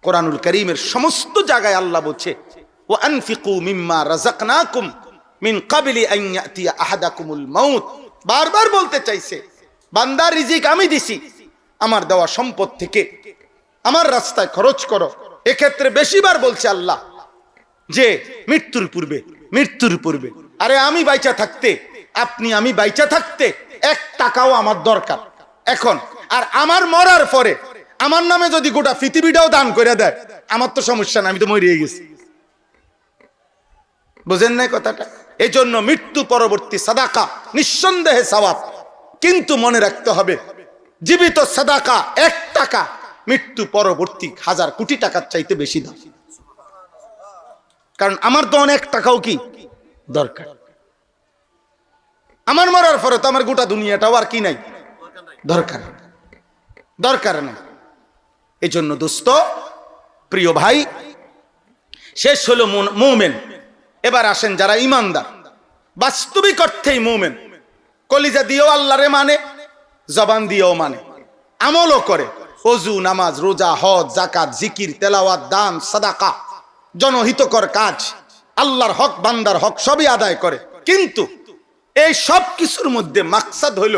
কোরআনুল কারীমের সমস্ত জায়গায় আল্লাহ বলছে, ওয়া আনফিকু মিম্মা রাযাকনাকুম মিন ক্বাবলি আন ইয়াতিয়া আহাদাকুমুল মাউত। বারবার বলতে চাইছে, বান্দার রিজিক আমি দিছি, আমার দেওয়া সম্পদ থেকে আমার রাস্তায় খরচ করো। এক্ষেত্রে বেশিবার বলছে আল্লাহ যে মৃত্যুর পূর্বে, মৃত্যুর পূর্বে। আরে আমি বাইচা থাকতে, আপনি আমি বাইচা থাকতে 1 টাকাও আমার দরকার এখন, আর আমার মরার পরে আমার নামে যদি গোটা পৃথিবীটাও দান করে দেয় আমার তো সমস্যা না, আমি তো মরিয়ে গেছি। বুঝেন নাই কথাটা? এই জন্য মৃত্যু পরবর্তী সাদাকা নিঃসন্দেহে সওয়াব, কিন্তু মনে রাখতে হবে জীবিত সাদাকা 1 টাকা মৃত্যু পরবর্তী 1000 কোটি টাকার চাইতে বেশি দাম। কারণ আমার তো অনেক টাকাও কি দরকার, আমার মরার পরে তো আমার গোটা দুনিয়াটাও আর কি নাই, দরকার, দরকার না। এই জন্য দোস্ত, প্রিয় ভাই, শেষ হলো মুমিন। এবার আসেন যারা ইমানদার, বাস্তবিক অর্থেই মুমিন, কলিজা দিয়েও আল্লাহরে মানে, জবান দিয়েও মানে, আমলও করে, ওযু, নামাজ, রোজা, হজ, যাকাত, জিকির, তেলাওয়াত, দান, সাদাকা, জনহিতকর কাজ, আল্লাহর হক, বান্দার হক সবই আদায় করে। কিন্তু এই সব কিছুর মধ্যে মাকসাদ হইল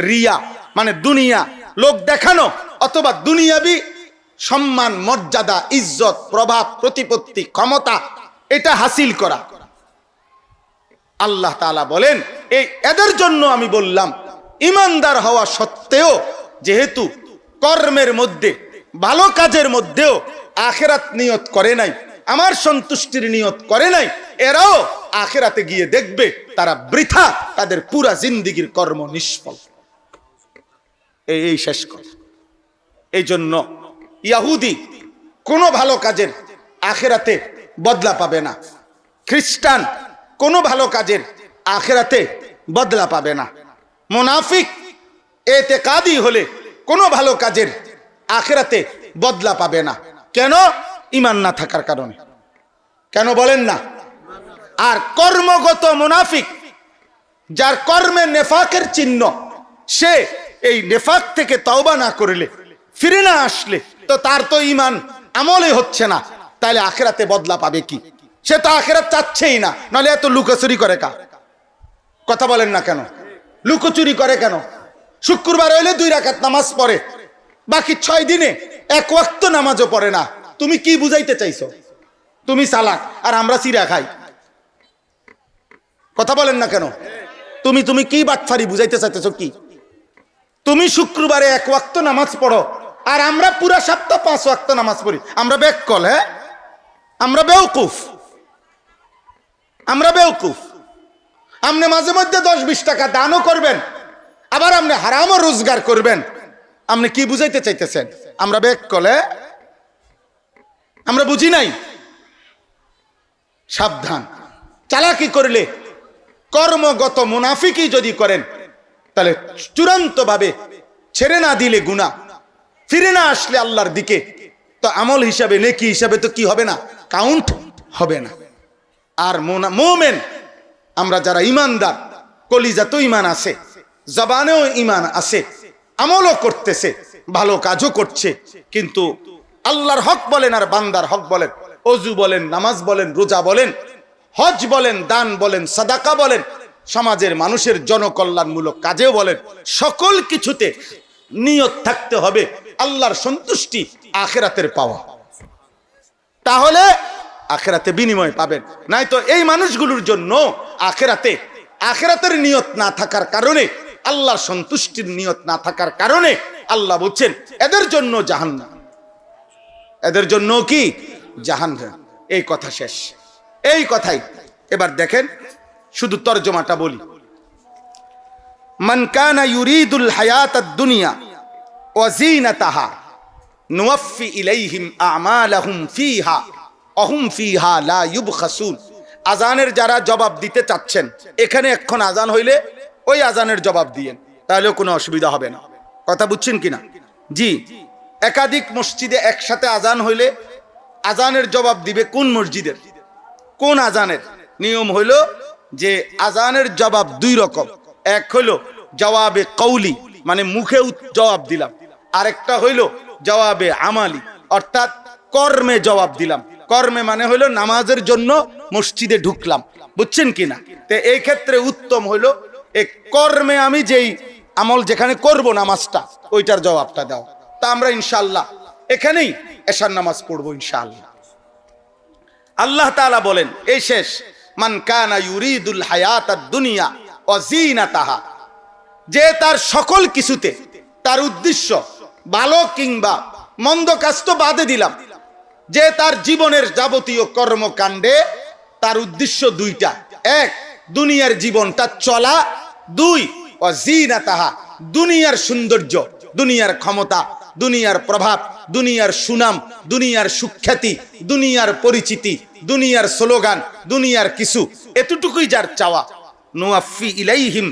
রিয়া, মানে দুনিয়া, লোক দেখানো, অথবা দুনিয়াবি সম্মান, মর্যাদা, ইজ্জত, প্রভাব, প্রতিপত্তি, ক্ষমতা, এটা হাসিল করা। আল্লাহ তাআলা বলেন, এদের জন্য আমি বললাম, ইমানদার হওয়া সত্ত্বেও যেহেতু কর্মের মধ্যে, ভালো কাজের মধ্যেও আখিরাত নিয়ত করে নাই, আমার সন্তুষ্টির নিয়ত করে নাই, এরাও আখিরাতে গিয়ে দেখবে তারা বৃথা, তাদের পুরা জিন্দেগীর কর্ম নিষ্ফল। এই শেষ কথা। এই জন্য ইহুদি কোনো ভালো কাজের আখিরাতে বদলা পাবে না, খ্রিস্টান কোনো ভালো কাজের আখিরাতে বদলা পাবে না, মুনাফিক এতেকাদি হলে কোনো ভালো কাজের আখিরাতে বদলা পাবে না। কেন? ঈমান না থাকার কারণে। কেন বলেন না? আর কর্মগত মুনাফিক, যার কর্মে নেফাকের চিহ্ন, সে এই নেফাক থেকে তওবা না করলে, ফিরে না আসলে, তো তার তো ঈমান আমলে হচ্ছে না, তাহলে আখিরাতে বদলা পাবে কি? সে তো আখিরাত চাচ্ছেই না, নাহলে এত লুকোচুরি করে কা? কথা বলেন না কেন? লুকোচুরি করে কেন? শুক্রবার হইলে 2 রাকাত নামাজ পড়ে, বাকি 6 দিনে 1 ওয়াক্ত নামাজও পড়ে না। তুমি কি বুঝাইতে চাইছো? তুমি চালাক আর আমরা চিরা খাই। কথা বলেন না কেন? তুমি কি বাটফারি বুঝাইতে চাইতেছো? কি তুমি শুক্রবারে 1 ওয়াক্ত নামাজ পড়ো আর আমরা পুরা সপ্তাহ 5 ওয়াক্ত নামাজ পড়ি? আমরা বেকল, হ্যাঁ, আমরা বেওকুফ, আমরা বেওকুফ। আপনি মাঝে মধ্যে 10-20 টাকা দানও করবেন, আবার আপনি হারামও রোজগার করবেন। আপনি কি বুঝাইতে চাইতেছেন? আমরা বেকল, হ্যাঁ, আমরা বুঝি নাই। সাবধান, চালাকি করলে, কর্মগত মুনাফিকি যদি করেন, তাহলে চূড়ান্ত ভাবে ছেড়ে না দিলে গুনাহ, ফিরে না আসলে আল্লাহর দিকে, তো আমল হিসাবে, নেকি হিসাবে তো কি হবে না, কাউন্ট হবে না। আর মুমিন, আমরা যারা ইমানদার, কলিজাতেও ঈমান আছে, জবানেও ঈমান আছে, আমলও করতেছে, ভালো কাজও করছে, কিন্তু আল্লাহর হক বলেন আর বান্দার হক বলেন, ওযু বলেন, নামাজ বলেন, রোজা বলেন, হজ বলেন, দান বলেন, সাদাকা বলেন, সমাজের মানুষের জনকল্যাণমূলক কাজেও বলেন, সকল কিছুতে নিয়ত থাকতে হবে আল্লাহর সন্তুষ্টি, আখিরাতের পাওয়া। তাহলে আখিরাতে বিনিময় পাবেন। নাই তো এই মানুষগুলোর জন্য আখিরাতের নিয়ত না থাকার কারণে, আল্লাহর সন্তুষ্টির নিয়ত না থাকার কারণে আল্লাহ বলছেন এদের জন্য জাহান্নাম, এদের জন্য কি জাহান্নাম। এই কথা শেষ, এই কথাই। এবার দেখেন শুধু তরজমাটা বলি। মান কানা ইউরিদুল হায়াতাদ দুনিয়া ওয়া যিনাতাহা নুওয়াফি ইলাইহিম আমালাহুম ফিহা ওয়া হুম ফিহা লা ইউবখাসুন। আজানের যারা জবাব দিতে চাচ্ছেন, এখানে এখন আজান হইলে ওই আজানের জবাব দিয়েন, তাহলেও কোনো অসুবিধা হবে না। কথা বুঝছেন কিনা? জি, একাধিক মসজিদে একসাথে আজান হইলে আজানের জবাব দিবে কোন মসজিদের, কোন আজানের? নিয়ম হইল যে আজানের জবাব দুই রকম। এক হইল জবাবে কৌলি, মানে মুখে জবাব দিলাম, আরেকটা হইল জবাবে আমালি, অর্থাৎ কর্মে জবাব দিলাম। কর্মে মানে হইল নামাজের জন্য মসজিদে ঢুকলাম, বুঝছেন কিনা? তো এই ক্ষেত্রে উত্তম হইল এই কর্মে আমি যেই আমল যেখানে করব নামাজটা, ওইটার জবাবটা দাও। তা আমরা ইনশাআল্লাহ এখানেই এশার নামাজ পড়বো ইনশাআল্লাহ। আল্লাহ তাআলা বলেন এই শেষ, মান কানা ইউরিদুল হায়াতাদ দুনিয়া ওয়া যিনাতাহা, যে তার সকল কিছুতে তার উদ্দেশ্য ভালো কিংবা মন্দ কাজ তো বাদে দিলাম, যে তার জীবনের যাবতীয় কর্মকাণ্ডে তার উদ্দেশ্য দুইটা, এক দুনিয়ার জীবনটা চলা, দুই ওয়া যিনাতাহা দুনিয়ার সৌন্দর্য, দুনিয়ার ক্ষমতা, দুনিয়ার প্রভাব, দুনিয়ার সুনাম, দুনিয়ার সুখ্যাতি, দুনিয়ার পরিচিতি, দুনিয়ার স্লোগান, দুনিয়ার কিছু, এতটুকুই যার চাওয়া। নুওয়াফি ইলাইহিম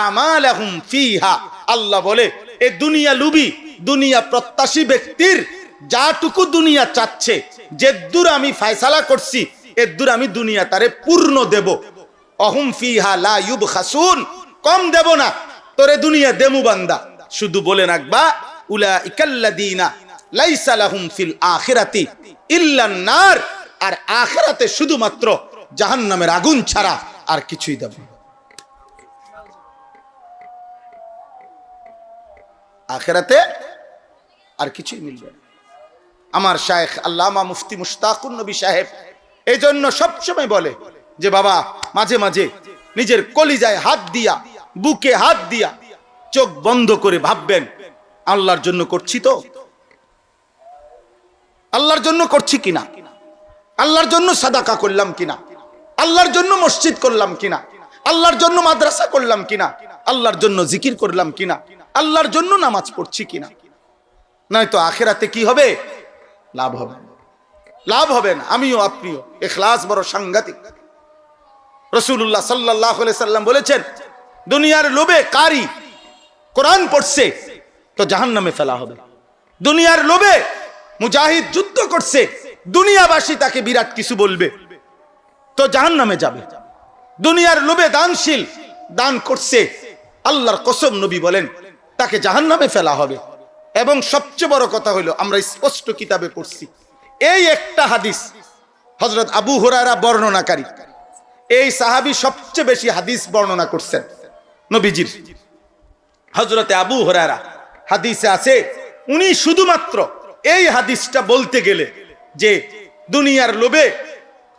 আমালাহুম ফিহা, আল্লাহ বলে এ দুনিয়া লুবি, দুনিয়া প্রত্যাশী ব্যক্তির যাটুকু দুনিয়া চাচ্ছে, যেদূর আমি ফয়সালা করছি এদূর আমি দুনিয়া তারে পূর্ণ দেব। অহুম ফিহা লা ইউবখাসুন, কম দেব না তোরে দুনিয়া দেমু বান্দা। শুধু বলে রাখবা উলাইকাল্লাযীনা লাইসা লাহুম ফিল আখিরাতি ইল্লান নার, আর আখিরাতে শুধুমাত্র জাহান্নামের আগুন ছাড়া আর কিছুই দেব না। আখিরাতে আর কিছুই মিলবে না। আমার শায়েখ আল্লামা মুফতি মুশতাকুন নবী সাহেব এই জন্য সবসময় বলে যে বাবা, মাঝে মাঝে নিজের কলিজায় হাত দিয়া, বুকে হাত দিয়া চোখ বন্ধ করে ভাববেন আল্লাহর জন্য করছি তো, আল্লাহর জন্য করছি কিনা, আল্লাহর জন্য সাদাকা করলাম কিনা, আল্লাহর জন্য মসজিদ করলাম কিনা, আল্লাহর জন্য মাদ্রাসা করলাম কিনা, আল্লাহর জন্য জিকির করলাম কিনা, আল্লাহর জন্য নামাজ পড়ছি কিনা। নয়তো আখিরাতে কি হবে? লাভ হবে, লাভ হবে না। আমিও আপনিও, ইখলাস বড় সাংঘাতিক। রাসূলুল্লাহ সাল্লাল্লাহু আলাইহি সাল্লাম বলেছেন, দুনিয়ার লোভে কারি কোরআন পড়ছে তো জাহান্নামে ফেলা হবে। দুনিয়ার লোভে মুজাহিদ যুদ্ধ করছে, দুনিয়াবাসী তাকে বিরাট কিছু বলবে তো জাহান্নামে যাবে। দুনিয়ার লোভে দানশীল দান করছে, আল্লাহর কসম নবী বলেন তাকে জাহান্নামে ফেলা হবে। এবং সবচেয়ে বড় কথা হলো, আমরা স্পষ্ট কিতাবে পড়ছি, এই একটা হাদিস হযরত আবু হুরায়রা বর্ণনাকারী, এই সাহাবী সবচেয়ে বেশি হাদিস বর্ণনা করছেন নবীজির। হযরতে আবু হুরায়রা হাদিসে আছে, উনি শুধুমাত্র এই হাদিসটা বলতে গেলে যে দুনিয়ার লোভে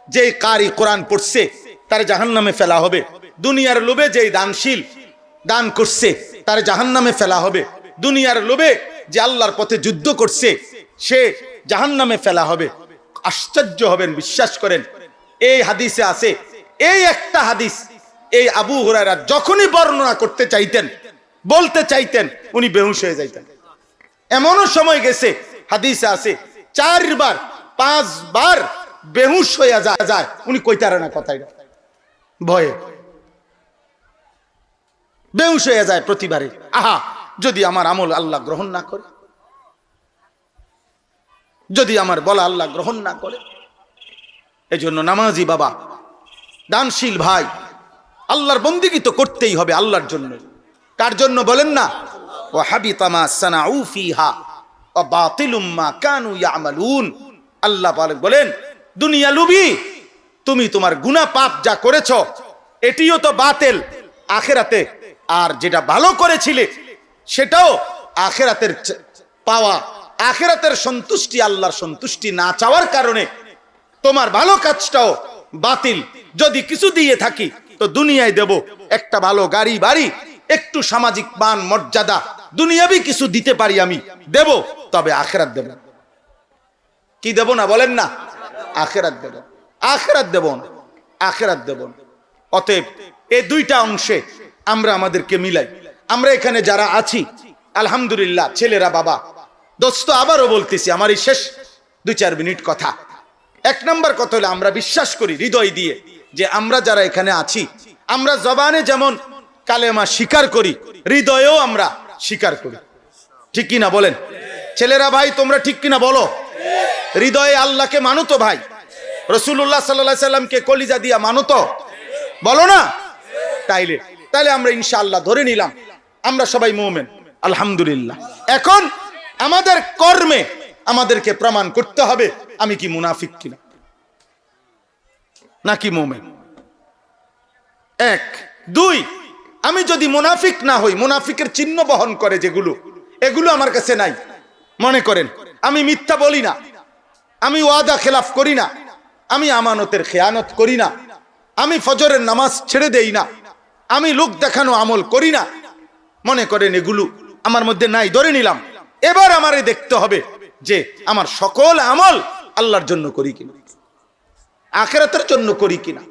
যে কারি কোরআন পড়ছে তার জাহান্নামে ফেলা হবে, দুনিয়ার লোভে যে দানশীল দান করছে তার জাহান্নামে ফেলা হবে, দুনিয়ার লোভে যে আল্লাহর পথে যুদ্ধ করছে সে জাহান্নামে ফেলা হবে। আশ্চর্য হবেন, বিশ্বাস করেন এই হাদিসে আছে। এই একটা হাদিস এই আবু হুরায়রা যখনই বর্ণনা করতে চাইতেন, বলতে চাইতেন, উনি বেহুশ হয়ে যাইতেন। এমনও সময় গেছে হাদিসে আছে 4 বার 5 বার বেহুশ হয়ে যায়, উনি কইতারে না কথাই, ভয়ে বেহুশ হয়ে যায় প্রতিবারে। আহা, যদি আমার আমল আল্লাহ গ্রহণ না করে, যদি আমার বলা আল্লাহ গ্রহণ না করে। এই জন্য নামাজি বাবা, দানশীল ভাই, আল্লাহর বন্দেগী তো করতেই হবে আল্লাহর জন্য। কার জন্য বলেন না? ওয়া হাবিতা মা সানাউ ফিহা ওয়া বাতিলুম মা কানু ইয়ামালুন। আল্লাহ পাক বলেন, দুনিয়া লুবি, তুমি তোমার গুনাহ পাপ যা করেছো এটিও তো বাতিল আখিরাতে, আর যেটা ভালো করেছিলে সেটাও আখিরাতের পাওয়া, আখিরাতের সন্তুষ্টি, আল্লাহর সন্তুষ্টি না চাওয়ার কারণে তোমার ভালো কাজটাও বাতিল। যদি কিছু দিয়ে থাকি তো দুনিয়ায় দেব, একটা ভালো গাড়ি বাড়ি, একটু সামাজিক মান মর্যাদা, দুনিয়াবি কিছু দিতে পারি আমি, দেব, তবে আখিরাত দেব। কি দেব না বলেন না? আখিরাত দেব, আখিরাত দেব না, আখিরাত দেব না। অতএব এই দুইটা অংশে আমরা আমাদেরকে মিলাই। আমরা এখানে যারা আছি আলহামদুলিল্লাহ, ছেলেরা বাবা, দোস্ত, আবারও বলতেছি, আমার এই শেষ 2-4 মিনিট কথা। 1 নম্বর কথা হলো, আমরা বিশ্বাস করি হৃদয় দিয়ে যে আমরা যারা এখানে আছি, আমরা জবানে যেমন কালেমা স্বীকার করি, হৃদয়েও আমরা স্বীকার করি। ঠিক কিনা বলেন ছেলেরা ভাই? তোমরা ঠিক কিনা বলো? হৃদয়ে আল্লাহকে মানো তো ভাই? রাসূলুল্লাহ সাল্লাল্লাহু আলাইহি সাল্লামকে কলিজা দিয়া মানো তো? বলো না? তাইলে আমরা ইনশাআল্লাহ ধরে নিলাম আমরা সবাই মুমিন, আলহামদুলিল্লাহ। এখন আমাদের কর্মে আমাদেরকে প্রমাণ করতে হবে আমি কি মুনাফিক কিনা, নাকি মুমিন। 1, 2, আমি যদি মুনাফিক না হই, মুনাফিকের চিহ্ন বহন করে যেগুলো, এগুলো আমার কাছে নাই। মনে করেন আমি মিথ্যা বলি না, আমি ওয়াদা খেলাফ করি না, আমি আমানতের খেয়ানত করি না, আমি ফজরের নামাজ ছেড়ে দেই না, আমি লোক দেখানো আমল করি না। মনে করেন এগুলো আমার মধ্যে নাই, ধরে নিলাম। এবার আমারে দেখতে হবে যে আমার সকল আমল আল্লাহর জন্য করি কিনা, আখিরাতের জন্য করি কিনা।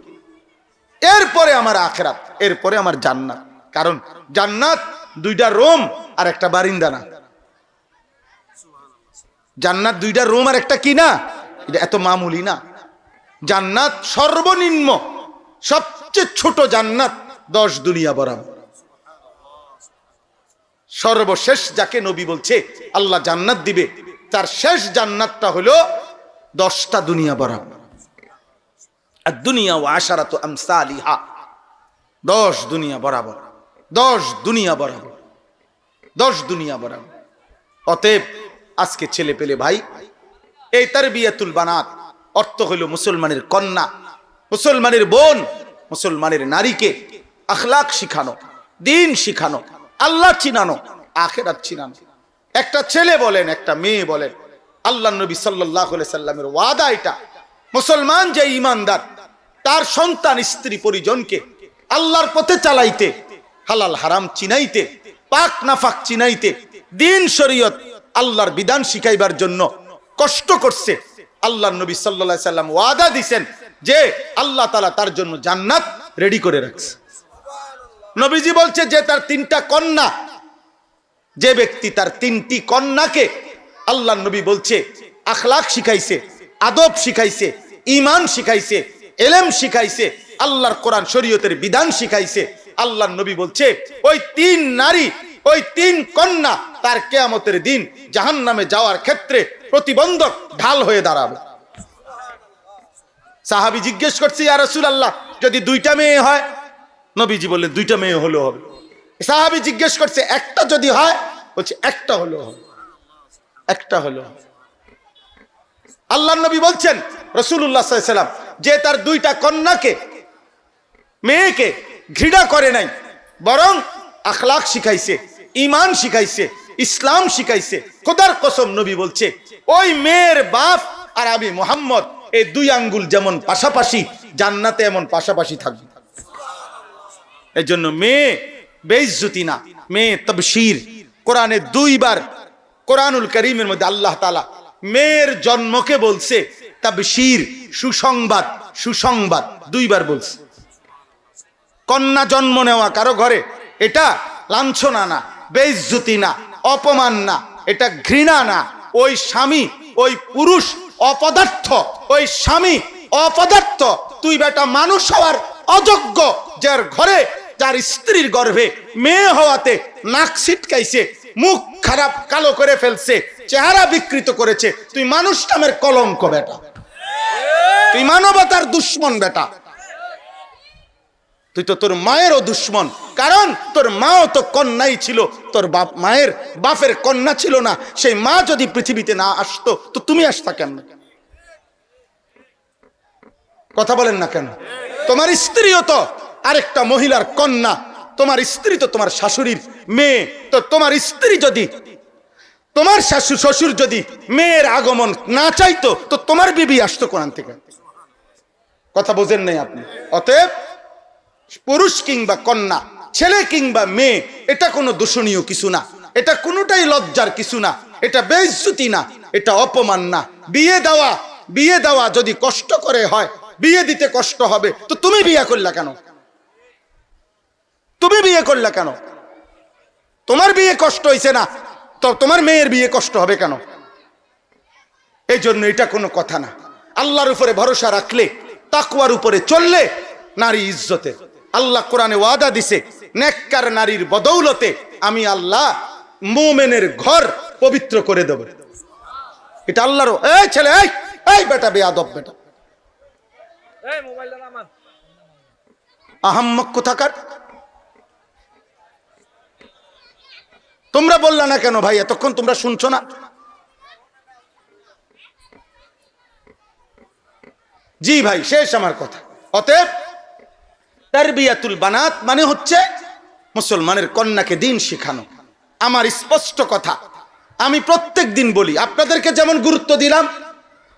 এরপরে আমার আখিরাত, এরপরে আমার জান্নাত। কারণ জান্নাত 2টা রুম আর একটা বারিন্দা না। জান্নাত 2টা রুম আর একটা কি না, এটা এত মামুলি না। জান্নাত সর্বনিম্ন, সবচেয়ে ছোট জান্নাত 10 দুনিয়া বরাবর। সর্বশেষ যাকে নবী বলছে আল্লাহ জান্নাত দিবে, তার শেষ জান্নাতটা হলো 10টা দুনিয়া বরাবর। আর দুনিয়া ওয়া আশারাতু আমসালিহা, 10 দুনিয়া বরাবর, 10 দুনিয়া বরাবর, 10 দুনিয়া বরাবর। অতএব আজকে ছেলে পেলে ভাই, এই তারবিয়াতুল বানাত অর্থ হলো মুসলমানের কন্যা, মুসলমানের বোন, মুসলমানের নারীকে আখলাক শিখানো, দিন শিখানো, আল্লাহ চিনানো, আখিরাত চিনানো। একটা ছেলে বলেন, একটা মেয়ে বলেন, আল্লাহ নবী সাল্লাল্লাহু আলাইহি সাল্লামের ওয়াদা এটা, মুসলমান যে ঈমানদার তার সন্তান স্ত্রী পরিজনকে আল্লাহর পথে চালাইতে, হালাল হারাম চিনাইতে, পাক নাফাক চিনাইতে, দিন শরীয়ত আল্লাহর বিধান শিখাইবার জন্য কষ্ট করছে। আল্লাহ নবী সাল্লাল্লাহু আলাইহি সাল্লাম ওয়াদা দিবেন যে আল্লাহ তাআলা তার জন্য জান্নাত রেডি করে রাখছে। নবীজি বলছে যে তার 3টা কন্যা, যে ব্যক্তি তার 3টি কন্যাকে আল্লাহ নবী বলছে আখলাক শিখাইছে, আদব শিখাইছে, ঈমান শিখাইছে, ইলম শিখাইছে, আল্লাহর কোরআন শরীয়তের বিধান শিখাইছে, আল্লাহ নবী বলছে ওই 3 নারী, ওই 3 কন্যা তার কিয়ামতের দিন জাহান্নামে যাওয়ার ক্ষেত্রে প্রতিবন্ধক ঢাল হয়ে দাঁড়াবে। সাহাবী জিজ্ঞেস করছে, ইয়া রাসূলুল্লাহ, যদি 2টা মেয়ে হয়? নবীজি বললেন 2টা মেয়ে হলেও হবে। সাহাবী জিজ্ঞেস করছে, একটা যদি হয়? বলছে একটা হলেও হবে, একটা হলেও হবে। আল্লাহ নবী বলছেন রাসূলুল্লাহ সাল্লাল্লাহু আলাইহি ওয়াসাল্লাম যে তার 2টা কন্যাকে, মেয়েকে ঘৃণা করে নাই, বরং আখলাক শিখাইছে, ঈমান শিখাইছে, ইসলাম শিখাইছে। খোদার কসম নবী বলছে ওই মেয়ের বাপ আর আমি মুহাম্মদ এই 2 আঙ্গুল যেমন পাশাপাশি, জান্নাতে এমন পাশাপাশি থাকবে। এই জন্য মেয়ে বেইজ্জতি না, মেয়ে তাবশীর। কোরআনে 2 বার, কোরআনুল কারীমের মধ্যে আল্লাহ তাআলা মেয়ের জন্মকে বলছে তাবশীর, সুসংবাদ, সুসংবাদ 2 বার বলছে। কন্যা জন্ম নেওয়া কারো ঘরে এটা লাঞ্ছনা না, বেইজ্জতি না, অপমান না, এটা ঘৃণা না। ওই স্বামী, ওই পুরুষ অপদার্থ, ওই স্বামী অপদার্থ। তুই বেটা মানুষ হওয়ার অযোগ্য, যার ঘরে, যার স্ত্রীর গর্ভে মেয়ে হওয়াতে নাক ছিটকাইছে, মুখ খারাপ কালো করে ফেলছে, চেহারা বিকৃত করেছে, তুই মানুষ নামের কলঙ্ক বেটা, তুই মানবতার দুশ্মন বেটা। তুই তো তোর মায়েরও দুশ্মন, কারণ তোর মাও তো কন্যাই ছিল, তোর মায়ের বাপের কন্যা ছিল না। সেই মা যদি পৃথিবীতে না আসতো তো তুমি আসতা কেন? কথা বলেন না কেন? তোমার স্ত্রীও তো আরেকটা মহিলার কন্যা, তোমার স্ত্রী তো তোমার শাশুড়ির মেয়ে। তো তোমার স্ত্রী যদি, তোমার শ্বশুর যদি মেয়ের আগমন না চাইতো তো তোমার বিবি আসতো কোরআন থেকে? কথা বোঝেন নাই আপনি? অতএব পুরুষ কিংবা কন্যা, ছেলে কিংবা মেয়ে, এটা কোনো দূষণীয় কিছু না, এটা কোনোটাই লজ্জার কিছু না, এটা বেইজ্জতি না, এটা অপমান না। বিয়ে দেওয়া যদি কষ্ট করে হয়, বিয়ে দিতে কষ্ট হবে, তো তুমি বিয়ে করলা কেন? তুমি বিয়ে করলা কেন? তোমার বিয়ে কষ্ট হইছে না, তো তোমার মেয়ের বিয়ে কষ্ট হবে কেন? এই জন্য এটা কোনো কথা না। আল্লাহর উপরে ভরসা রাখলে, তাকওয়ার উপরে চললে নারী ইজ্জতের। আল্লাহ কোরআনে ওয়াদা দিছে, নেককার নারীর বদৌলতে আমি আল্লাহ মুমিনের ঘর পবিত্র করে দেব। এটা আল্লাহর। এই ছেলে, এই বেটা, বেয়াদব বেটা, এই মোবাইলটা নামান, আহাম্মক কোথাকার। তোমরা বললা না কেন ভাই? এতক্ষণ তোমরা শুনছো না? জি ভাই, শেষ আমার কথা। অতএব তারবিয়াতুল বানাত মানে হচ্ছে মুসলমানের কন্যাকে দিন শেখানো। আমার স্পষ্ট কথা, আমি প্রত্যেক দিন বলি, আপনাদেরকে যেমন গুরুত্ব দিলাম,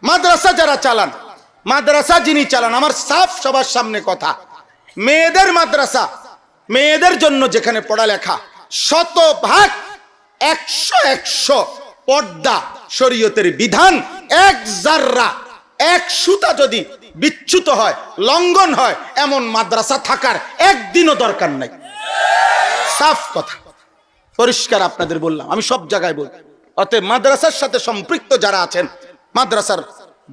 মাদ্রাসা যারা চালান, মাদ্রাসা যিনি চালান, আমার সাফ সবার সামনে কথা, মেয়েদের মাদ্রাসা, মেয়েদের জন্য যেখানে পড়ালেখা, 100% 100 পর্দা শরীয়তের বিধান, এক জাররা, এক সুতা যদি বিচ্যুত হয়, লঙ্ঘন হয়, এমন মাদ্রাসা থাকার একদিনও দরকার নাই। সাফ কথা, পরিষ্কার আপনাদের বললাম, আমি সব জায়গায় বলি। অতএব মাদ্রাসার সাথে সম্পৃক্ত যারা আছেন, মাদ্রাসার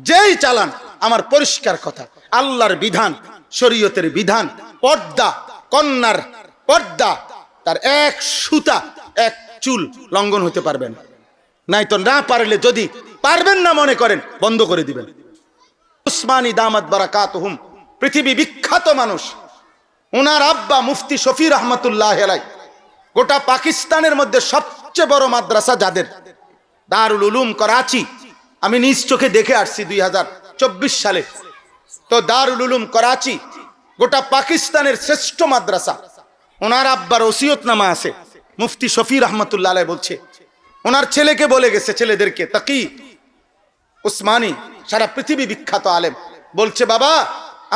যেই চালান, আমার পরিষ্কার কথা, আল্লাহর বিধান, শরীয়তের বিধান, পর্দা, কন্যার পর্দা, তার এক সুতা, এক চুল লঙ্ঘন হতে পারবেন নাই। তো না পারলে, যদি পারবেন না মনে করেন, বন্ধ করে দিবেন। উসমানী দামাত বারাকাতুহুম, পৃথিবী বিখ্যাত মানুষ, ওনার আব্বা মুফতি শফি রহমতুল্লাহ আলাইহি, গোটা পাকিস্তানের মধ্যে সবচেয়ে বড় মাদ্রাসা যাদের, দারুল উলুম করাচি, আমি নিজ চোখে দেখে আসছি 2024 সালে। তো দারুল উলুম করাচি গোটা পাকিস্তানের শ্রেষ্ঠ মাদ্রাসা। ওনার আব্বার ওসিয়তনামা আছে, মুফতি শফি রহমতুল্লাহ আলাইহি বলছে, ওনার ছেলেকে বলে গেছে, ছেলেদেরকে, তাকি উসমানী, সারা পৃথিবী বিখ্যাত আলেম, বলছে, বাবা,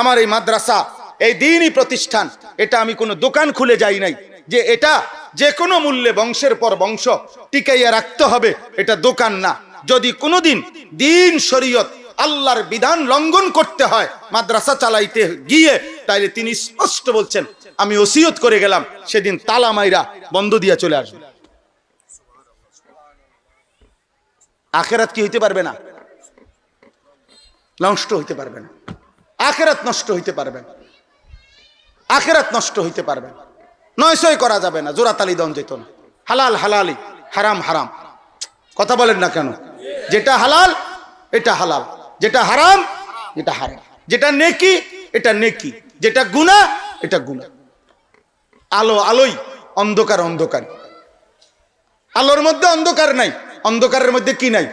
আমার এই মাদ্রাসা, এই দ্বীনি প্রতিষ্ঠান, এটা আমি কোনো দোকান খুলে যাই নাই যে এটা যে কোনো মূল্যে বংশের পর বংশ টিকাইয়া রাখতে হবে, এটা দোকান না। যদি কোনোদিন দ্বীন শরীয়ত আল্লাহর বিধান লঙ্ঘন করতে হয় মাদ্রাসা চালাইতে গিয়ে, তাইলে তিনি স্পষ্ট বলছেন, আমি ওসিয়ত করে গেলাম, সেদিন তালা মাইরা বন্ধ দিয়া চলে আসবে। আখেরাত কি হইতে পারবে না? নষ্ট হইতে পারবে না। আখেরাত নষ্ট হইতে পারবে না। আখেরাত নষ্ট হইতে পারবে না। নয়সই করা যাবে না, জোড়াতালি দন যেত না। হালাল হালালি, হারাম হারাম। কথা বলেন না কেন? যেটা হালাল এটা হালাল, যেটা হারাম এটা হারাম, যেটা নেকি এটা নেকি, যেটা গুনাহ এটা গুনাহ। আলো আলোই, অন্ধকার অন্ধকার। আলোর মধ্যে অন্ধকার নাই, অন্ধকারের মধ্যে কি নাই?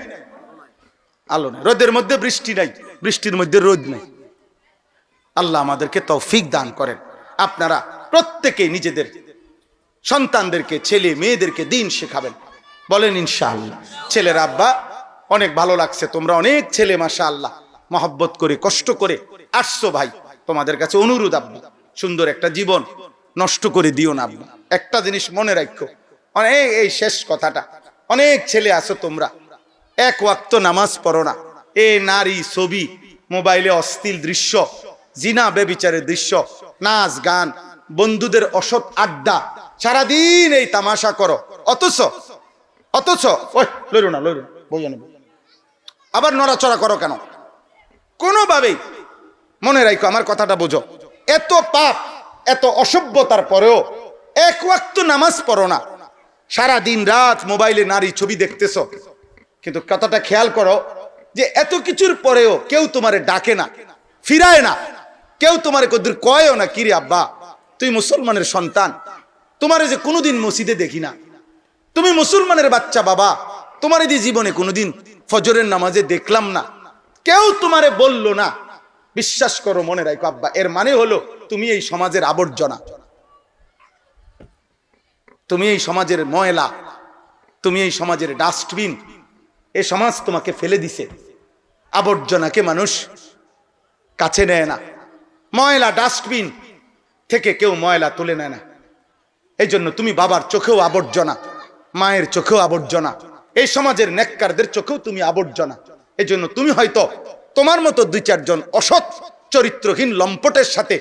আলো নাই। রোদের মধ্যে বৃষ্টি নাই, বৃষ্টির মধ্যে রোদ নাই। আল্লাহ আমাদেরকে তৌফিক দান করেন। আপনারা প্রত্যেকেই নিজেদের সন্তানদেরকে, ছেলে মেয়েদেরকে দিন শেখাবেন, বলেন ইনশাআল্লাহ। ছেলের আব্বা, অনেক ভালো লাগছে, তোমরা অনেক ছেলে মাশাআল্লাহ মহব্বত করে কষ্ট করে আসছো ভাই, তোমাদের কাছে অনুরোধ, আব্বা সুন্দর একটা জীবন নষ্ট করে দিও না আব্বা। একটা জিনিস মনে রাখো, অনেক, এই শেষ কথাটা, অনেক ছেলে আছো তোমরা এক ওয়াক্ত নামাজ পড়ো না, এই নারী ছবি, মোবাইলে অশ্লীল দৃশ্য, জিনা বেবিচারের দৃশ্য, নাচ গান, বন্ধুদের অসৎ আড্ডা, সারাদিন এই তামাশা করো। অথচ ওই লইরো না, বইয়া নেব, আবার নড়াচড়া করো কেন? কোনোভাবেই মনে রাখো, আমার কথাটা বোঝো, এত পাপ, এত অসভ্যতার পরেও এক ওয়াক্ত নামাজ পড়ো না, সারা দিন রাত মোবাইলে নারী ছবি দেখতেছো। কিন্তু কথাটা খেয়াল করো যে এত কিছুর পরেও কেউ তোমারে ডাকে না, ফিরায় না, কেউ তোমারে কদ্দুর কয়ও না, কিরে আব্বা তুই মুসলমানের সন্তান, তোমারে যে কোনোদিন মসজিদে দেখি না, তুমি মুসলমানের বাচ্চা বাবা, তোমার এই জীবনে কোনোদিন ফজরের নামাজে দেখলাম না, কেউ তোমারে বলল না। বিশ্বাস করো, মনে রাখো আব্বা, এর মানে হলো তুমি এই সমাজের আবর্জনা, তুমি এই সমাজের ময়লা, তুমি এই সমাজের ডাস্টবিন। এই সমাজ তোমাকে ফেলে দিছে। আবর্জনাকে মানুষ কাছে নেয় না, ময়লা ডাস্টবিন থেকে কেউ ময়লা তুলে নেয় না। এই জন্য তুমি বাবার চোখেও আবর্জনা, মায়ের চোখেও আবর্জনা, এই সমাজের নেককারদের চোখেও তুমি আবর্জনা। এই জন্য তুমি হয়তো তোমার মতো 2-4 জন অসৎ চরিত্রহীন লম্পটের সাথে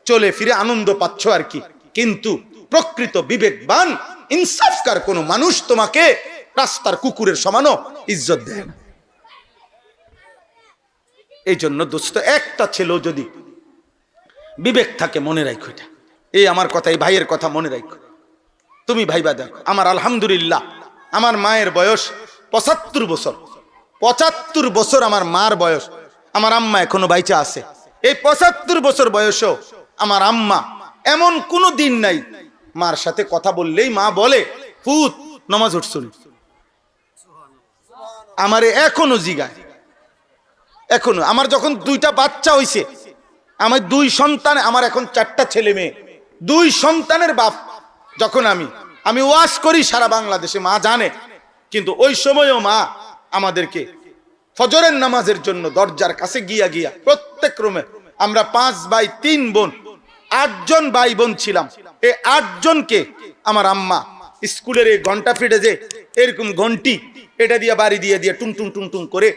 চলে ফিরে আনন্দ পাচ্ছ আর কি, কিন্তু প্রকৃত বিবেকবান ইনসাফকার কোনো মানুষ তোমাকে রাস্তার কুকুরের সমানও ইজ্জত দেয় না। এই জন্য দোস্ত, একটা ছেলেও যদি বিবেক থাকে, মনে রাখো এটা, এই আমার কথা, এই ভাইয়ের কথা মনে রাখো। তুমি ভাইবা দেখো, আমার আলহামদুলিল্লাহ আমার মায়ের বয়স 75 বছর, 75 বছর আমার মার বয়স, আমার আম্মা এখনো বাইচা আছে। এই 75 বছর বয়সেও আমার আম্মা এমন কোনো দিন নাই মার সাথে কথা বললেই মা বলে ফুত নামাজ উঠছুন। আমারে এখনো জিগায়, এখনো। আমার যখন 2টা বাচ্চা হইছে, আমার 2 সন্তান, আমার এখন 4টা ছেলে মেয়ে, 2 সন্তানের বাপ, যখন আমি ওয়াজ করি সারা বাংলাদেশে, মা জানে। কিন্তু ওই সময়ও মা আমাদেরকে ফজরের নামাজের জন্য দরজার কাছে গিয়া গিয়া, প্রত্যেক রুমে আমরা 5 ভাই 3 বোন, 8 জন ভাই বোন ছিলাম। এই 8 জনকে আমার আম্মা স্কুলের এই ঘন্টা ফিটে যে এরকম ঘন্টি, এটা দিয়ে বাড়ি দিয়ে দিয়ে টুং টুং টুং টুং করে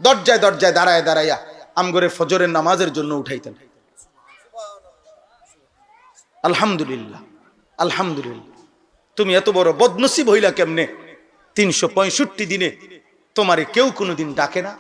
দরজায় দরজায় দাঁড়ায় দাঁড়াইয়া আমগরে ফজরের নামাজের জন্য উঠাইতেন। আলহামদুলিল্লাহ, আলহামদুলিল্লাহ। তুমি এত বড় বদনসিব হইলা কেমনে? 365 দিনে তোমারে কেউ কোনোদিন ডাকে না,